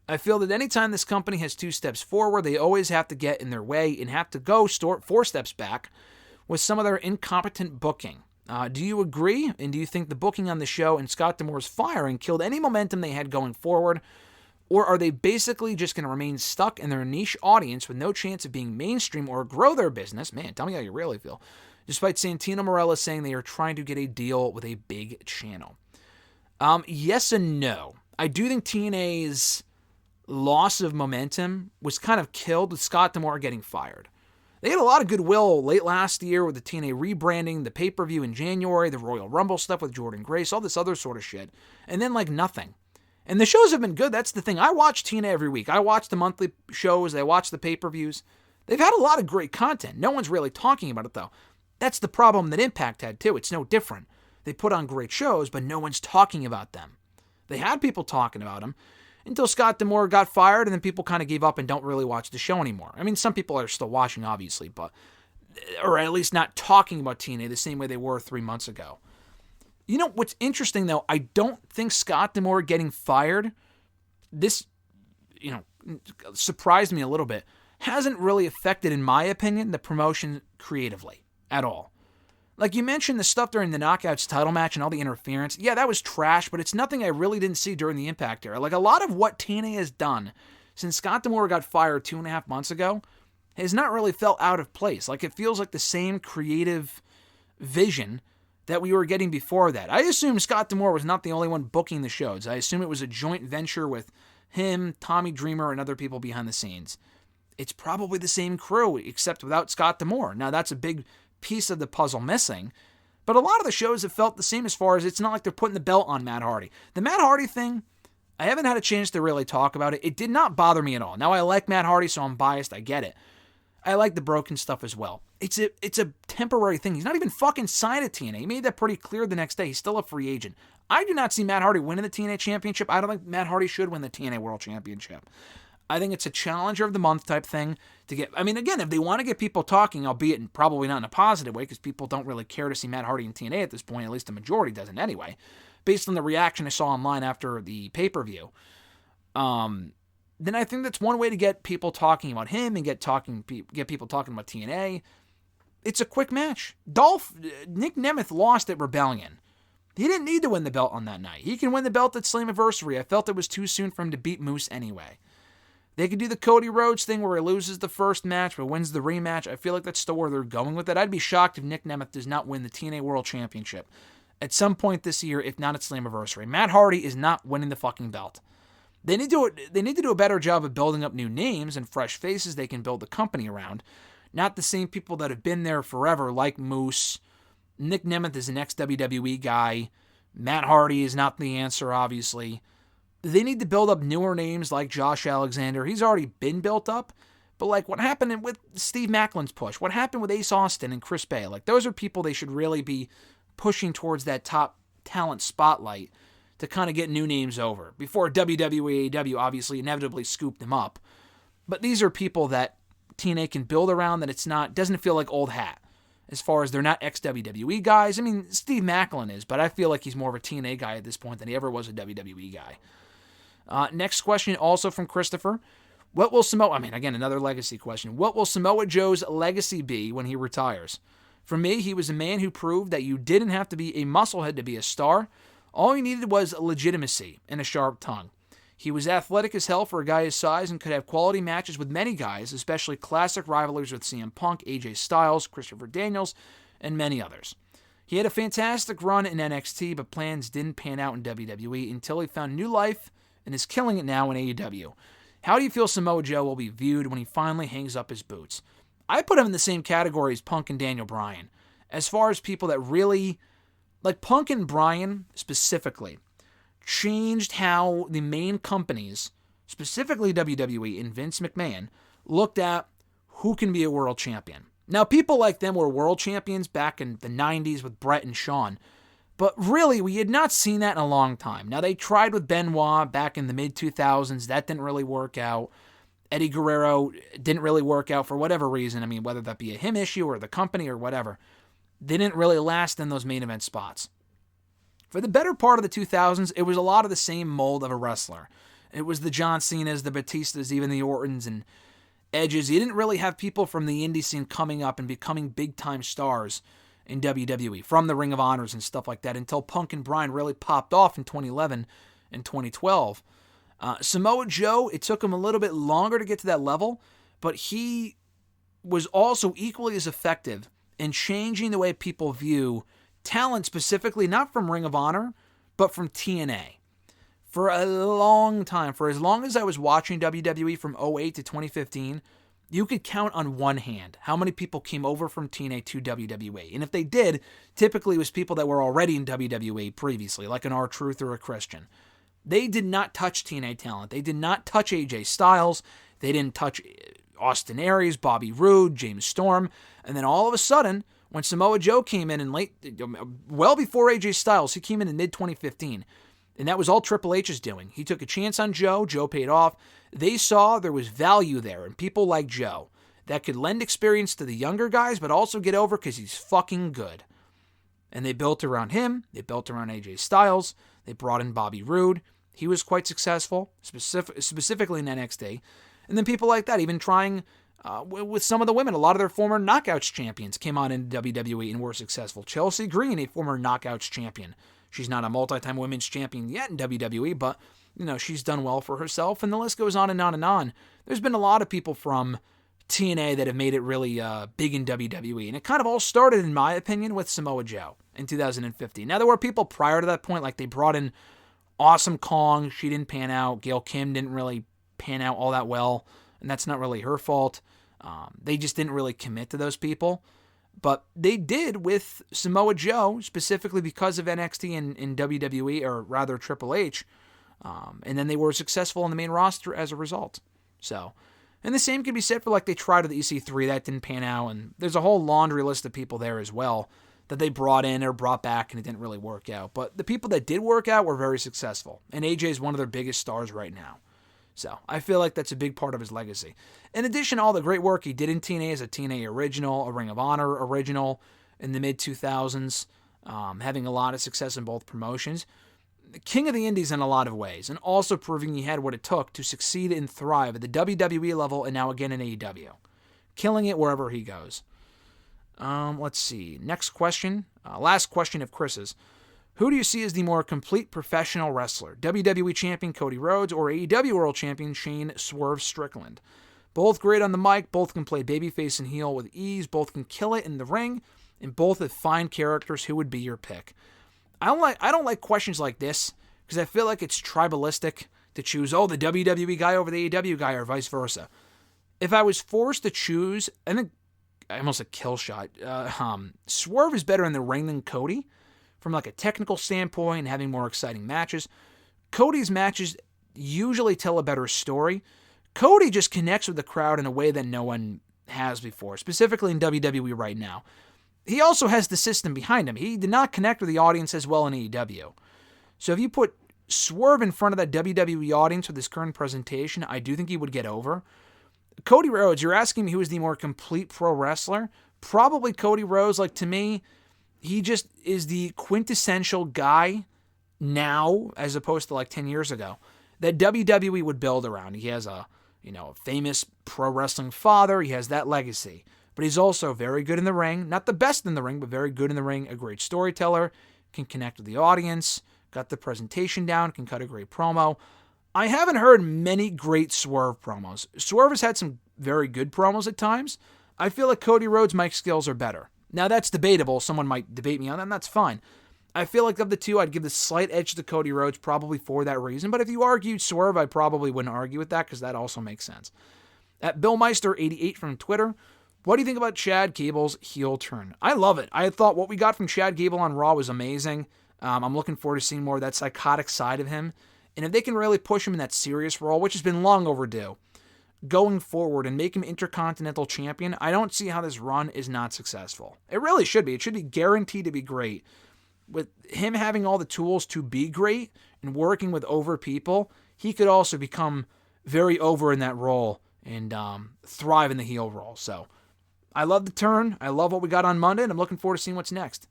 Speaker 1: I feel that anytime this company has 2 steps forward, they always have to get in their way and have to go 4 steps back with some of their incompetent booking. Do you agree? And do you think the booking on the show and Scott D'Amore's firing killed any momentum they had going forward? Or are they basically just going to remain stuck in their niche audience with no chance of being mainstream or grow their business? Man, tell me how you really feel. Despite Santino Marella saying they are trying to get a deal with a big channel. Yes and no. I do think TNA's loss of momentum was kind of killed with Scott D'Amore getting fired. They had a lot of goodwill late last year with the TNA rebranding, the pay-per-view in January, the Royal Rumble stuff with Jordan Grace, all this other sort of shit. And then, nothing. And the shows have been good. That's the thing. I watch TNA every week. I watch the monthly shows. I watch the pay-per-views. They've had a lot of great content. No one's really talking about it, though. That's the problem that Impact had, too. It's no different. They put on great shows, but no one's talking about them. They had people talking about them until Scott D'Amore got fired, and then people kind of gave up and don't really watch the show anymore. Some people are still watching, obviously, or at least not talking about TNA the same way they were 3 months ago. You know, what's interesting, though, I don't think Scott D'Amore getting fired, this, surprised me a little bit, hasn't really affected, in my opinion, the promotion creatively at all. Like you mentioned the stuff during the Knockouts title match and all the interference. Yeah, that was trash, but it's nothing I really didn't see during the Impact era. A lot of what TNA has done since Scott D'Amore got fired 2.5 months ago has not really felt out of place. It feels like the same creative vision that we were getting before that. I assume Scott D'Amore was not the only one booking the shows. I assume it was a joint venture with him, Tommy Dreamer, and other people behind the scenes. It's probably the same crew, except without Scott D'Amore. Now, that's a big piece of the puzzle missing, but a lot of the shows have felt the same as far as it's not like they're putting the belt on Matt Hardy. The Matt Hardy thing, I haven't had a chance to really talk about it. It did not bother me at all. Now, I like Matt Hardy, so I'm biased. I get it. I like the broken stuff as well. It's a temporary thing. He's not even fucking signed at TNA. He made that pretty clear the next day. He's still a free agent. I do not see Matt Hardy winning the TNA Championship. I don't think Matt Hardy should win the TNA World Championship. I think it's a Challenger of the Month type thing to get. I mean, again, if they want to get people talking, albeit probably not in a positive way, because people don't really care to see Matt Hardy in TNA at this point, at least the majority doesn't anyway, based on the reaction I saw online after the pay-per-view, then I think that's one way to get people talking about him and get people talking about TNA. It's a quick match. Nick Nemeth lost at Rebellion. He didn't need to win the belt on that night. He can win the belt at Slammiversary. I felt it was too soon for him to beat Moose anyway. They could do the Cody Rhodes thing where he loses the first match but wins the rematch. I feel like that's still where they're going with it. I'd be shocked if Nick Nemeth does not win the TNA World Championship at some point this year, if not at Slammiversary. Matt Hardy is not winning the fucking belt. They need to do a better job of building up new names and fresh faces they can build the company around. Not the same people that have been there forever, like Moose. Nick Nemeth is an ex-WWE guy. Matt Hardy is not the answer, obviously. They need to build up newer names like Josh Alexander. He's already been built up. But like what happened with Steve Maclin's push, what happened with Ace Austin and Chris Bay, like those are people they should really be pushing towards that top talent spotlight to kind of get new names over. Before WWE, AEW obviously inevitably scooped them up. But these are people that TNA can build around, that doesn't feel like old hat. As far as they're not ex-WWE guys. I mean, Steve Maclin is, but I feel like he's more of a TNA guy at this point than he ever was a WWE guy. Next question, also from Christopher. Another legacy question. What will Samoa Joe's legacy be when he retires? For me, he was a man who proved that you didn't have to be a musclehead to be a star. All you needed was legitimacy and a sharp tongue. He was athletic as hell for a guy his size and could have quality matches with many guys, especially classic rivalries with CM Punk, AJ Styles, Christopher Daniels, and many others. He had a fantastic run in NXT, but plans didn't pan out in WWE until he found new life and is killing it now in AEW. How do you feel Samoa Joe will be viewed when he finally hangs up his boots? I put him in the same category as Punk and Daniel Bryan. As far as people that really, like Punk and Bryan specifically, changed how the main companies, specifically WWE and Vince McMahon, looked at who can be a world champion. Now, people like them were world champions back in the 90s with Brett and Shawn, but really, we had not seen that in a long time. Now, they tried with Benoit back in the mid-2000s. That didn't really work out. Eddie Guerrero didn't really work out for whatever reason. I mean, whether that be a him issue or the company or whatever. They didn't really last in those main event spots. For the better part of the 2000s, it was a lot of the same mold of a wrestler. It was the John Cenas, the Batistas, even the Ortons and Edges. You didn't really have people from the indie scene coming up and becoming big-time stars in WWE, from the Ring of Honors and stuff like that, until Punk and Bryan really popped off in 2011 and 2012. Samoa Joe, it took him a little bit longer to get to that level, but he was also equally as effective in changing the way people view talent, specifically not from Ring of Honor, but from TNA. For a long time, for as long as I was watching WWE from 2008 to 2015, you could count on one hand how many people came over from TNA to WWE. And if they did, typically it was people that were already in WWE previously, like an R-Truth or a Christian. They did not touch TNA talent. They did not touch AJ Styles. They didn't touch Austin Aries, Bobby Roode, James Storm. And then all of a sudden, when Samoa Joe came in well before AJ Styles, he came in mid-2015. And that was all Triple H's doing. He took a chance on Joe. Joe paid off. They saw there was value there in people like Joe that could lend experience to the younger guys, but also get over because he's fucking good. And they built around him. They built around AJ Styles. They brought in Bobby Roode. He was quite successful, specifically in NXT. And then people like that, even trying with some of the women. A lot of their former Knockouts champions came on into WWE and were successful. Chelsea Green, a former Knockouts champion. She's not a multi-time women's champion yet in WWE, but she's done well for herself, and the list goes on and on and on. There's been a lot of people from TNA that have made it really big in WWE, and it kind of all started, in my opinion, with Samoa Joe in 2015. Now, there were people prior to that point, like they brought in Awesome Kong. She didn't pan out. Gail Kim didn't really pan out all that well, and that's not really her fault. They just didn't really commit to those people. But they did with Samoa Joe, specifically because of NXT and WWE, or rather Triple H. And then they were successful on the main roster as a result. So, And the same can be said for like they tried with the EC3, that didn't pan out, and there's a whole laundry list of people there as well that they brought in or brought back and it didn't really work out. But the people that did work out were very successful, and AJ is one of their biggest stars right now. So I feel like that's a big part of his legacy. In addition to all the great work he did in TNA as a TNA original, a Ring of Honor original in the mid-2000s, having a lot of success in both promotions, the king of the indies in a lot of ways, and also proving he had what it took to succeed and thrive at the WWE level and now again in AEW. Killing it wherever he goes. Let's see. Next question. Last question of Chris's. Who do you see as the more complete professional wrestler? WWE Champion Cody Rhodes or AEW World Champion Shane Swerve Strickland? Both great on the mic, both can play babyface and heel with ease, both can kill it in the ring, and both have fine characters. Who would be your pick? I don't like questions like this because I feel like it's tribalistic to choose, the WWE guy over the AEW guy or vice versa. If I was forced to choose, I think I almost a kill shot. Swerve is better in the ring than Cody from like a technical standpoint and having more exciting matches. Cody's matches usually tell a better story. Cody just connects with the crowd in a way that no one has before, specifically in WWE right now. He also has the system behind him. He did not connect with the audience as well in AEW. So if you put Swerve in front of that WWE audience with his current presentation, I do think he would get over. Cody Rhodes, you're asking me who is the more complete pro wrestler? Probably Cody Rhodes. Like, to me, he just is the quintessential guy now, as opposed to like 10 years ago, that WWE would build around. He has a famous pro wrestling father. He has that legacy. But he's also very good in the ring. Not the best in the ring, but very good in the ring. A great storyteller, can connect with the audience, got the presentation down, can cut a great promo. I haven't heard many great Swerve promos. Swerve has had some very good promos at times. I feel like Cody Rhodes' mic skills are better. Now, that's debatable. Someone might debate me on that, and that's fine. I feel like of the two, I'd give the slight edge to Cody Rhodes probably for that reason. But if you argued Swerve, I probably wouldn't argue with that because that also makes sense. At BillMeister88 from Twitter, what do you think about Chad Gable's heel turn? I love it. I thought what we got from Chad Gable on Raw was amazing. I'm looking forward to seeing more of that psychotic side of him. And if they can really push him in that serious role, which has been long overdue, going forward and make him Intercontinental Champion, I don't see how this run is not successful. It really should be. It should be guaranteed to be great. With him having all the tools to be great and working with over people, he could also become very over in that role and thrive in the heel role. So I love the turn. I love what we got on Monday, and I'm looking forward to seeing what's next.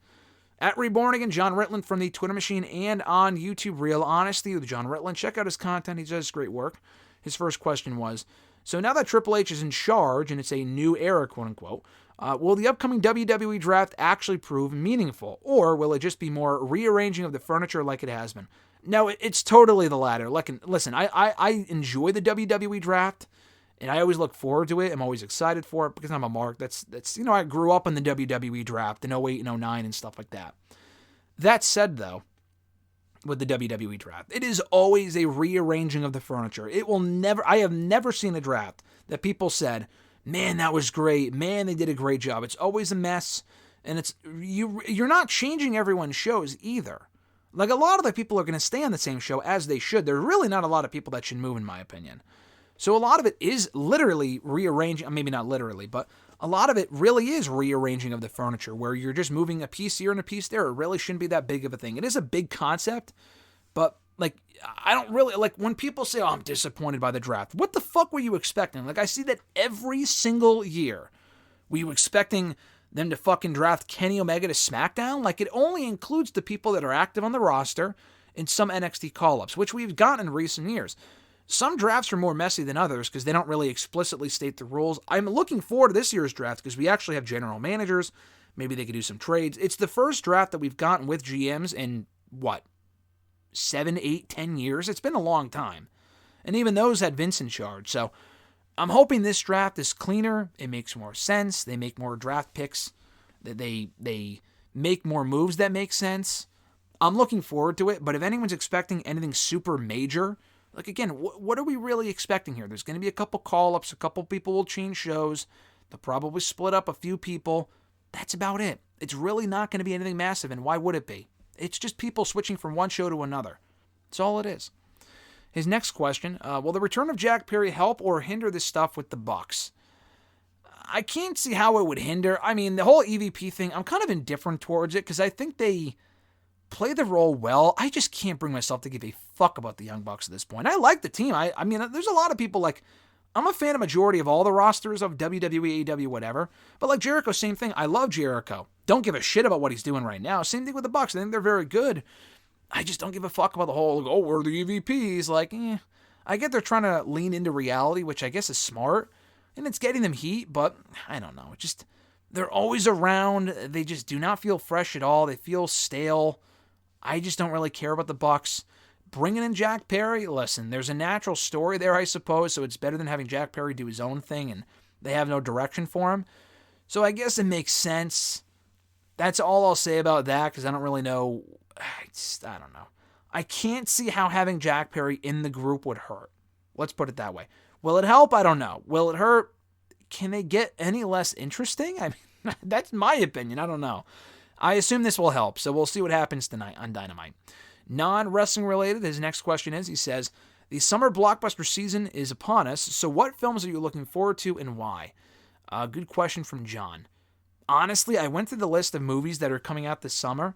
Speaker 1: At Reborn Again, John Ritland from the Twitter machine and on YouTube, Real Honesty with John Ritland. Check out his content. He does great work. His first question was, so now that Triple H is in charge and it's a new era, quote unquote, will the upcoming WWE draft actually prove meaningful? Or will it just be more rearranging of the furniture like it has been? No, it's totally the latter. Listen, I enjoy the WWE draft. And I always look forward to it. I'm always excited for it because I'm a mark. That's I grew up in the WWE draft in 08 and 09 and stuff like that. That said, though, with the WWE draft, it is always a rearranging of the furniture. I have never seen a draft that people said, man, that was great. Man, they did a great job. It's always a mess. And you're not changing everyone's shows either. Like, a lot of the people are going to stay on the same show as they should. There's really not a lot of people that should move, in my opinion. So a lot of it is literally rearranging, maybe not literally, but a lot of it really is rearranging of the furniture where you're just moving a piece here and a piece there. It really shouldn't be that big of a thing. It is a big concept, but I don't really, when people say, I'm disappointed by the draft, what the fuck were you expecting? I see that every single year. Were you expecting them to fucking draft Kenny Omega to SmackDown? It only includes the people that are active on the roster and some NXT call-ups, which we've gotten in recent years. Some drafts are more messy than others because they don't really explicitly state the rules. I'm looking forward to this year's draft because we actually have general managers. Maybe they could do some trades. It's the first draft that we've gotten with GMs in, 7, 8, 10 years? It's been a long time. And even those had Vince in charge. So I'm hoping this draft is cleaner. It makes more sense. They make more draft picks. They make more moves that make sense. I'm looking forward to it. But if anyone's expecting anything super major, again, what are we really expecting here? There's going to be a couple call-ups. A couple people will change shows. They'll probably split up a few people. That's about it. It's really not going to be anything massive, and why would it be? It's just people switching from one show to another. That's all it is. His next question, will the return of Jack Perry help or hinder this stuff with the Bucks? I can't see how it would hinder. I mean, the whole EVP thing, I'm kind of indifferent towards it because I think they play the role well. I just can't bring myself to give a fuck about the Young Bucks at this point. I like the team. I mean, there's a lot of people like, I'm a fan of majority of all the rosters of WWE, AEW, whatever. But like Jericho, same thing. I love Jericho. Don't give a shit about what he's doing right now. Same thing with the Bucks. I think they're very good. I just don't give a fuck about the whole, like, oh, we're the EVPs. Like, I get they're trying to lean into reality, which I guess is smart. And it's getting them heat, but I don't know. They're always around. They just do not feel fresh at all. They feel stale. I just don't really care about the Bucks. Bringing in Jack Perry, listen, there's a natural story there, I suppose, so it's better than having Jack Perry do his own thing and they have no direction for him. So I guess it makes sense. That's all I'll say about that because I don't really know. I don't know. I can't see how having Jack Perry in the group would hurt. Let's put it that way. Will it help? I don't know. Will it hurt? Can they get any less interesting? I mean, that's my opinion. I don't know. I assume this will help, so we'll see what happens tonight on Dynamite. Non-wrestling related, his next question is, he says, the summer blockbuster season is upon us, so what films are you looking forward to and why? Good question from John. Honestly, I went through the list of movies that are coming out this summer,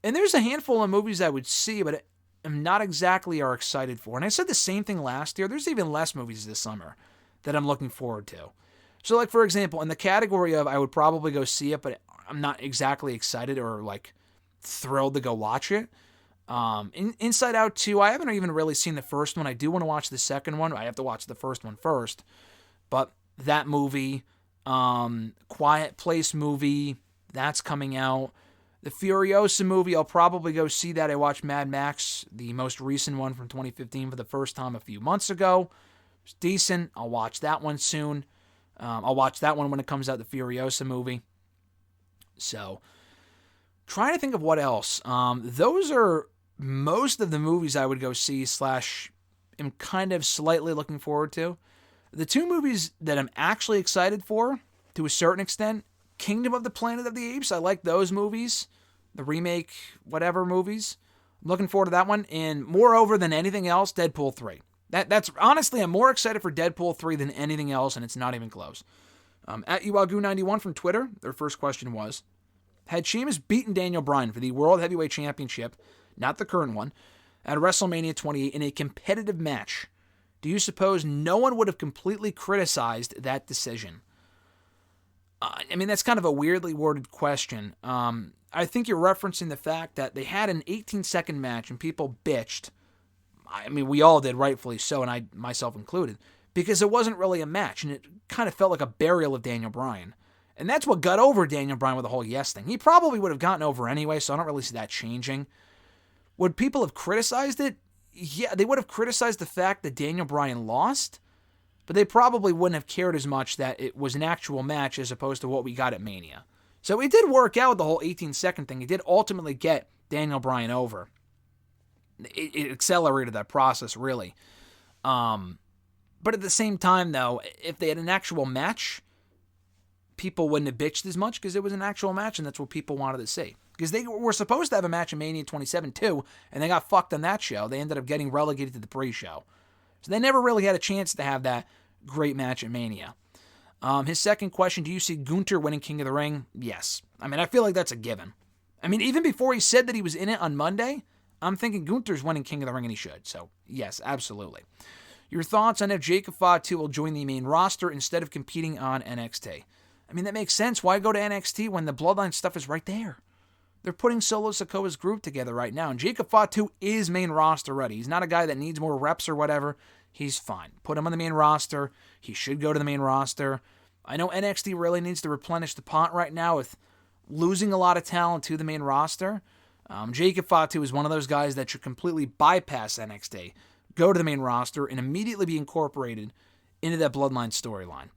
Speaker 1: and there's a handful of movies I would see, but I'm not exactly are excited for. And I said the same thing last year. There's even less movies this summer that I'm looking forward to. So, like, for example, in the category of I would probably go see it, but I'm not exactly excited or, like, thrilled to go watch it. Inside Out 2, I haven't even really seen the first one. I do want to watch the second one. I have to watch the first one first. But that movie, Quiet Place movie, that's coming out. The Furiosa movie, I'll probably go see that. I watched Mad Max, the most recent one from 2015, for the first time a few months ago. It's decent. I'll watch that one soon. I'll watch that one when it comes out, the Furiosa movie. So, trying to think of what else. Those are most of the movies I would go see / am kind of slightly looking forward to. The two movies that I'm actually excited for, to a certain extent, Kingdom of the Planet of the Apes. I like those movies. The remake, whatever movies. I'm looking forward to that one. And moreover than anything else, Deadpool 3. That's honestly, I'm more excited for Deadpool 3 than anything else, and it's not even close. At Uwagu91 from Twitter, their first question was, had Sheamus beaten Daniel Bryan for the World Heavyweight Championship, not the current one, at WrestleMania 28 in a competitive match, do you suppose no one would have completely criticized that decision? I mean, that's kind of a weirdly worded question. I think you're referencing the fact that they had an 18-second match and people bitched. I mean, we all did, rightfully so, and I myself included, because it wasn't really a match, and it kind of felt like a burial of Daniel Bryan. And that's what got over Daniel Bryan with the whole yes thing. He probably would have gotten over anyway, so I don't really see that changing. Would people have criticized it? Yeah, they would have criticized the fact that Daniel Bryan lost, but they probably wouldn't have cared as much that it was an actual match as opposed to what we got at Mania. So it did work out, the whole 18-second thing. It did ultimately get Daniel Bryan over. It accelerated that process, really. But at the same time, though, if they had an actual match, people wouldn't have bitched as much because it was an actual match, and that's what people wanted to see. Because they were supposed to have a match in Mania 27, too, and they got fucked on that show. They ended up getting relegated to the pre-show. So they never really had a chance to have that great match at Mania. His second question, do you see Gunther winning King of the Ring? Yes. I mean, I feel like that's a given. I mean, even before he said that he was in it on Monday, I'm thinking Gunther's winning King of the Ring, and he should. So, yes, absolutely. Your thoughts on if Jacob Fatu will join the main roster instead of competing on NXT? I mean, that makes sense. Why go to NXT when the Bloodline stuff is right there? They're putting Solo Sikoa's group together right now, and Jacob Fatu is main roster ready. He's not a guy that needs more reps or whatever. He's fine. Put him on the main roster. He should go to the main roster. I know NXT really needs to replenish the pot right now with losing a lot of talent to the main roster. Jacob Fatu is one of those guys that should completely bypass NXT, go to the main roster, and immediately be incorporated into that Bloodline storyline.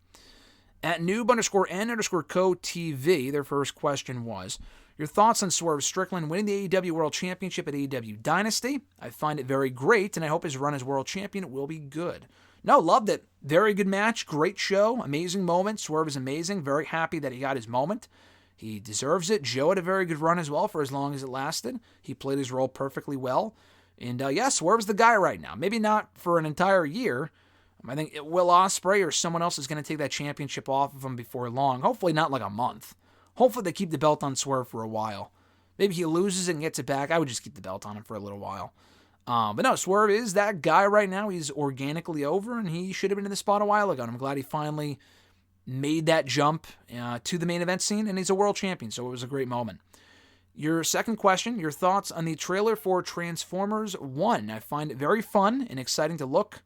Speaker 1: At noob_n_co TV, their first question was, your thoughts on Swerve Strickland winning the AEW World Championship at AEW Dynasty? I find it very great, and I hope his run as World Champion will be good. No, loved it. Very good match, great show, amazing moment. Swerve is amazing. Very happy that he got his moment. He deserves it. Joe had a very good run as well for as long as it lasted. He played his role perfectly well. And yeah, Swerve's the guy right now. Maybe not for an entire year. I think Will Ospreay or someone else is going to take that championship off of him before long. Hopefully not like a month. Hopefully they keep the belt on Swerve for a while. Maybe he loses it and gets it back. I would just keep the belt on him for a little while. But no, Swerve is that guy right now. He's organically over, and he should have been in the spot a while ago. And I'm glad he finally made that jump to the main event scene, and he's a world champion, so it was a great moment. Your second question, your thoughts on the trailer for Transformers 1. I find it very fun and exciting to look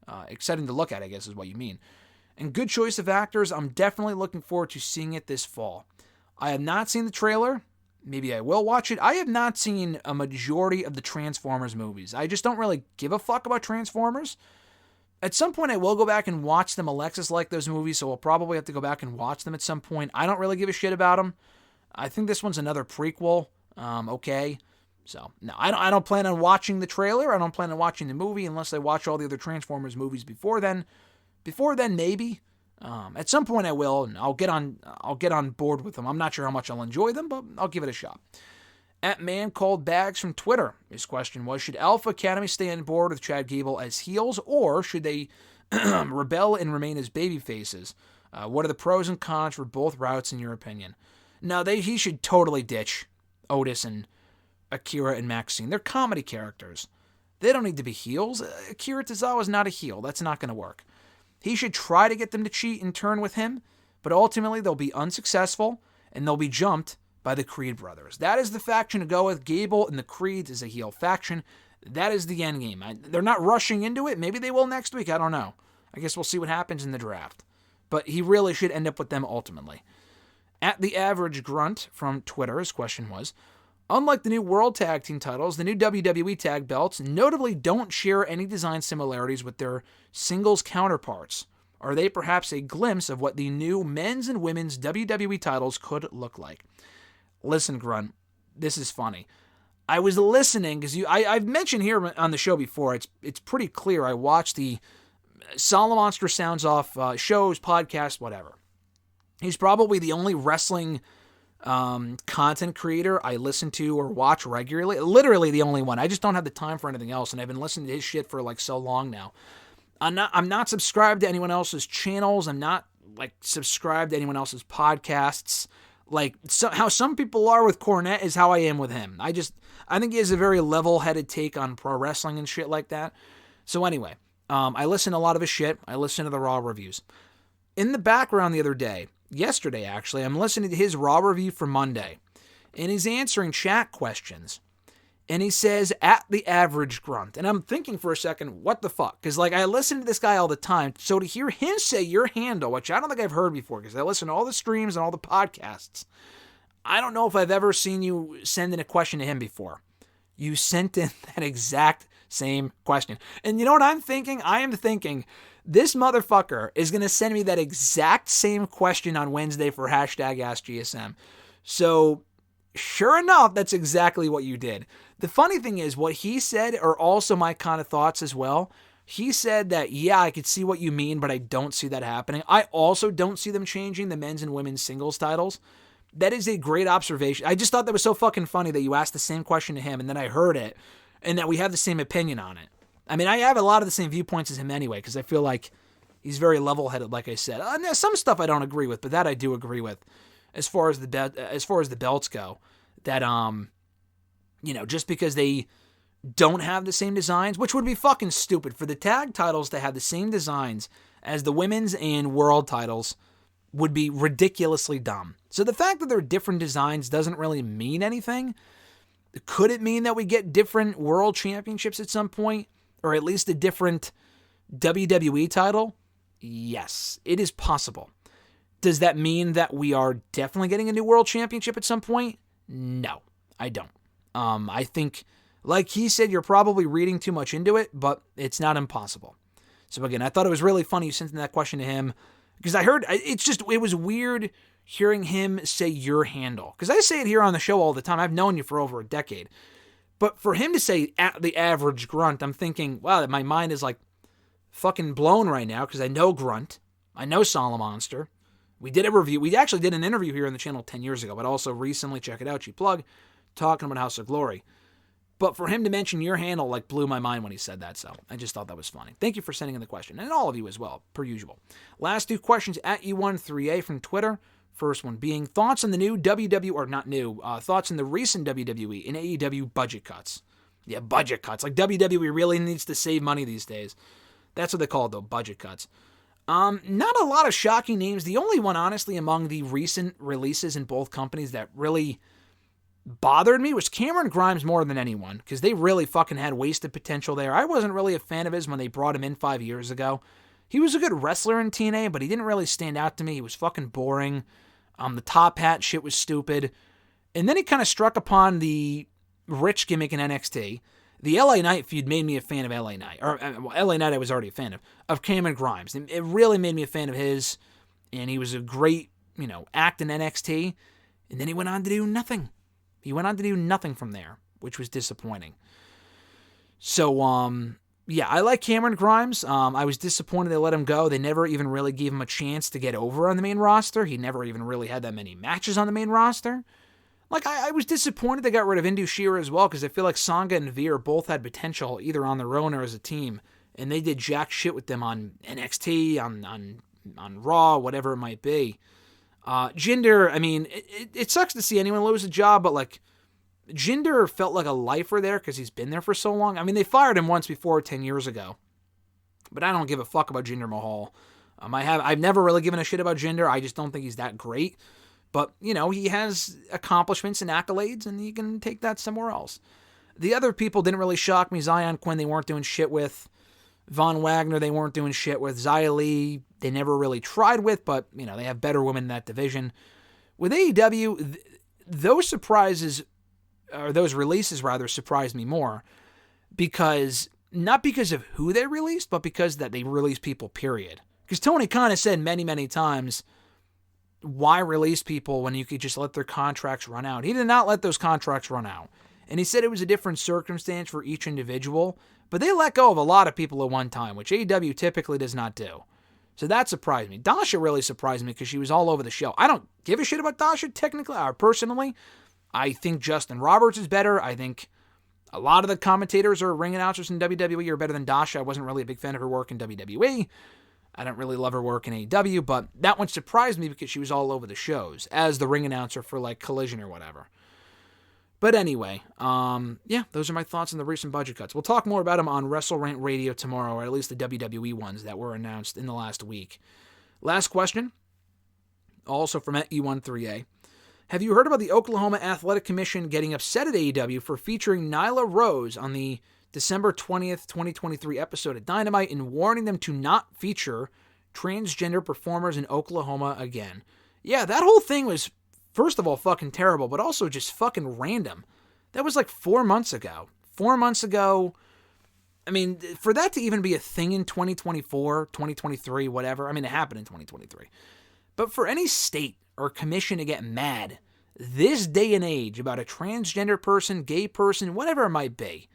Speaker 1: at, I guess is what you mean. And good choice of actors. I'm definitely looking forward to seeing it this fall. I have not seen the trailer. Maybe I will watch it. I have not seen a majority of the Transformers movies. I just don't really give a fuck about Transformers. At some point, I will go back and watch them. Alexis liked those movies, so we'll probably have to go back and watch them at some point. I don't really give a shit about them. I think this one's another prequel. Okay. So, no, I don't plan on watching the trailer. I don't plan on watching the movie unless I watch all the other Transformers movies before then. Before then, maybe. At some point I will, and I'll get on board with them. I'm not sure how much I'll enjoy them, but I'll give it a shot. At Man Called Bags from Twitter, his question was, should Alpha Academy stay on board with Chad Gable as heels, or should they rebel and remain as baby faces? What are the pros and cons for both routes in your opinion? No, he should totally ditch Otis and Akira and Maxine. They're comedy characters. They don't need to be heels. Akira Tozawa is not a heel. That's not going to work. He should try to get them to cheat and turn with him, but ultimately they'll be unsuccessful, and they'll be jumped by the Creed brothers. That is the faction to go with. Gable and the Creeds is a heel faction. That is the end game. They're not rushing into it. Maybe they will next week. I don't know. I guess we'll see what happens in the draft. But he really should end up with them ultimately. At the Average Grunt from Twitter, his question was, unlike the new World Tag Team titles, the new WWE Tag Belts notably don't share any design similarities with their singles counterparts. Are they perhaps a glimpse of what the new men's and women's WWE titles could look like? Listen, Grunt, this is funny. I was listening, because I've mentioned here on the show before, it's pretty clear. I watched the Solomonster Sounds Off shows, podcasts, whatever. He's probably the only wrestling content creator I listen to or watch regularly. Literally the only one. I just don't have the time for anything else, and I've been listening to his shit for like so long now. I'm not subscribed to anyone else's channels. I'm not like subscribed to anyone else's podcasts. Like how some people are with Cornette is how I am with him. I think he has a very level-headed take on pro wrestling and shit like that. So anyway, I listen to a lot of his shit. I listen to the Raw reviews. In the background the other day, yesterday actually, I'm listening to his Raw review for Monday, and he's answering chat questions. And he says, at the Average Grunt. And I'm thinking for a second, what the fuck? Because like I listen to this guy all the time. So to hear him say your handle, which I don't think I've heard before, because I listen to all the streams and all the podcasts. I don't know if I've ever seen you send in a question to him before. You sent in that exact same question. And you know what I'm thinking? I am thinking this motherfucker is going to send me that exact same question on Wednesday for hashtag AskGSM. So sure enough, that's exactly what you did. The funny thing is, what he said are also my kind of thoughts as well. He said that, yeah, I could see what you mean, but I don't see that happening. I also don't see them changing the men's and women's singles titles. That is a great observation. I just thought that was so fucking funny that you asked the same question to him, and then I heard it, and that we have the same opinion on it. I mean, I have a lot of the same viewpoints as him anyway, because I feel like he's very level-headed, like I said. Some stuff I don't agree with, but that I do agree with. As far as the belts go, that just because they don't have the same designs, which would be fucking stupid for the tag titles to have the same designs as the women's and world titles would be ridiculously dumb. So the fact that they're different designs doesn't really mean anything. Could it mean that we get different world championships at some point, or at least a different WWE title? Yes, it is possible. Does that mean that we are definitely getting a new world championship at some point? No, I don't. I think, like he said, you're probably reading too much into it, but it's not impossible. So again, I thought it was really funny you sent that question to him, because I heard, it was weird hearing him say your handle, because I say it here on the show all the time. I've known you for over a decade. But for him to say at the Average Grunt, I'm thinking, wow, my mind is like fucking blown right now, because I know Grunt. I know Solomonster. We did a review. We actually did an interview here on the channel 10 years ago, but also recently, check it out, G-Plug, talking about House of Glory. But for him to mention your handle, like, blew my mind when he said that, so I just thought that was funny. Thank you for sending in the question, and all of you as well, per usual. Last two questions at E13A from Twitter. First one being, thoughts on the new WWE, or not new, thoughts on the recent WWE and AEW budget cuts. Yeah, budget cuts. Like, WWE really needs to save money these days. That's what they call it, though, budget cuts. Not a lot of shocking names. The only one, honestly, among the recent releases in both companies that really bothered me was Cameron Grimes more than anyone, because they really fucking had wasted potential there. I wasn't really a fan of his when they brought him in 5 years ago. He was a good wrestler in TNA, but he didn't really stand out to me. He was fucking boring. The top hat shit was stupid. And then he kind of struck upon the rich gimmick in NXT. The LA Knight feud made me a fan of LA Knight. Or LA Knight I was already a fan of Cameron Grimes. It really made me a fan of his. And he was a great, act in NXT. And then he went on to do nothing. He went on to do nothing from there, which was disappointing. So, yeah, I like Cameron Grimes. I was disappointed they let him go. They never even really gave him a chance to get over on the main roster. He never even really had that many matches on the main roster. Like, I was disappointed they got rid of Indu Shearer as well, because I feel like Sangha and Veer both had potential, either on their own or as a team, and they did jack shit with them on NXT, on Raw, whatever it might be. Jinder, I mean, it sucks to see anyone lose a job, but, like, Jinder felt like a lifer there because he's been there for so long. I mean, they fired him once before 10 years ago, but I don't give a fuck about Jinder Mahal. I've never really given a shit about Jinder. I just don't think he's that great. But, he has accomplishments and accolades, and you can take that somewhere else. The other people didn't really shock me. Zion Quinn, they weren't doing shit with. Von Wagner, they weren't doing shit with. Xia Li, they never really tried with, but, they have better women in that division. With AEW, those releases rather surprised me more, because, not because of who they released, but because that they released people, period. Because Tony Khan has said many, many times, why release people when you could just let their contracts run out? He did not let those contracts run out. And he said it was a different circumstance for each individual, but they let go of a lot of people at one time, which AEW typically does not do. So that surprised me. Dasha really surprised me because she was all over the show. I don't give a shit about Dasha technically, or personally. I think Justin Roberts is better. I think a lot of the commentators or ring announcers in WWE are better than Dasha. I wasn't really a big fan of her work in WWE. I don't really love her work in AEW, but that one surprised me because she was all over the shows as the ring announcer for, like, Collision or whatever. But anyway, yeah, those are my thoughts on the recent budget cuts. We'll talk more about them on WrestleRant Radio tomorrow, or at least the WWE ones that were announced in the last week. Last question, also from E13A. Have you heard about the Oklahoma Athletic Commission getting upset at AEW for featuring Nyla Rose on the December 20th, 2023 episode of Dynamite and warning them to not feature transgender performers in Oklahoma again? Yeah, that whole thing was, first of all, fucking terrible, but also just fucking random. That was like 4 months ago. 4 months ago, I mean, for that to even be a thing in 2024, 2023, whatever, I mean, it happened in 2023. But for any state or commission to get mad this day and age about a transgender person, gay person, whatever it might be,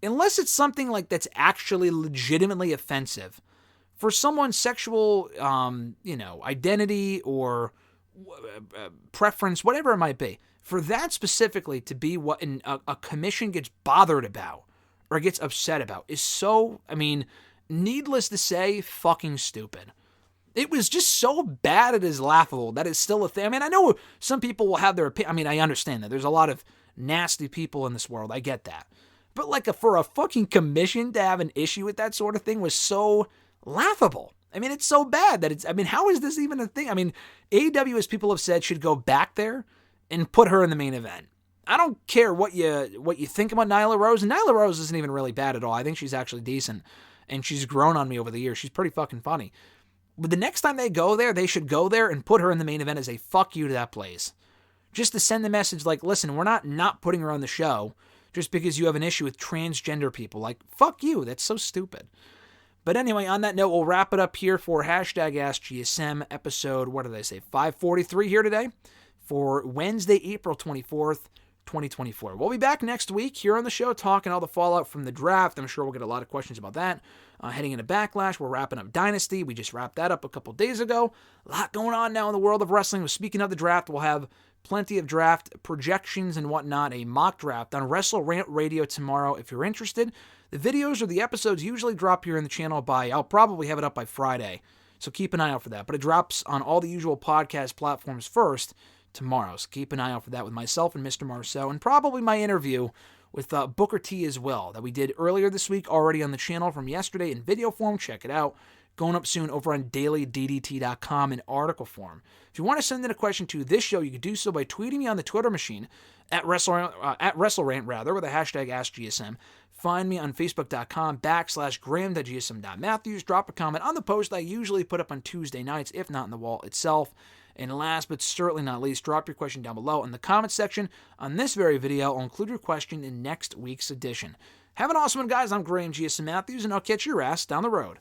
Speaker 1: unless it's something like that's actually legitimately offensive for someone's sexual, identity or preference, whatever it might be, for that specifically to be what a commission gets bothered about or gets upset about is so, needless to say, fucking stupid. It was just so bad it is laughable that it's still a thing. I know some people will have their opinion. I understand that. There's a lot of nasty people in this world. I get that. But for a fucking commission to have an issue with that sort of thing was so laughable. It's so bad that it's, how is this even a thing? AEW, as people have said, should go back there and put her in the main event. I don't care what you think about Nyla Rose. And Nyla Rose isn't even really bad at all. I think she's actually decent. And she's grown on me over the years. She's pretty fucking funny. But the next time they go there, they should go there and put her in the main event as a fuck you to that place. Just to send the message like, listen, we're not putting her on the show just because you have an issue with transgender people. Like, fuck you. That's so stupid. But anyway, on that note, we'll wrap it up here for #AskGSM episode, 543 here today for Wednesday, April 24th, 2024. We'll be back next week here on the show talking all the fallout from the draft. I'm sure we'll get a lot of questions about that. Heading into Backlash, we're wrapping up Dynasty. We just wrapped that up a couple days ago. A lot going on now in the world of wrestling. Speaking of the draft, we'll have plenty of draft projections and whatnot, a mock draft on WrestleRant Radio tomorrow if you're interested. The videos or the episodes usually drop here in the channel I'll probably have it up by Friday, so keep an eye out for that. But it drops on all the usual podcast platforms first tomorrow, so keep an eye out for that with myself and Mr. Marceau, and probably my interview with Booker T as well, that we did earlier this week already on the channel from yesterday in video form. Check it out. Going up soon over on dailyddt.com in article form. If you want to send in a question to this show, you can do so by tweeting me on the Twitter machine at WrestleRant with the hashtag AskGSM. Find me on Facebook.com/Graham.gsm.Matthews. Drop a comment on the post I usually put up on Tuesday nights, if not in the wall itself. And last but certainly not least, drop your question down below in the comment section on this very video. I'll include your question in next week's edition. Have an awesome one, guys. I'm Graham GSM Matthews, and I'll catch your ass down the road.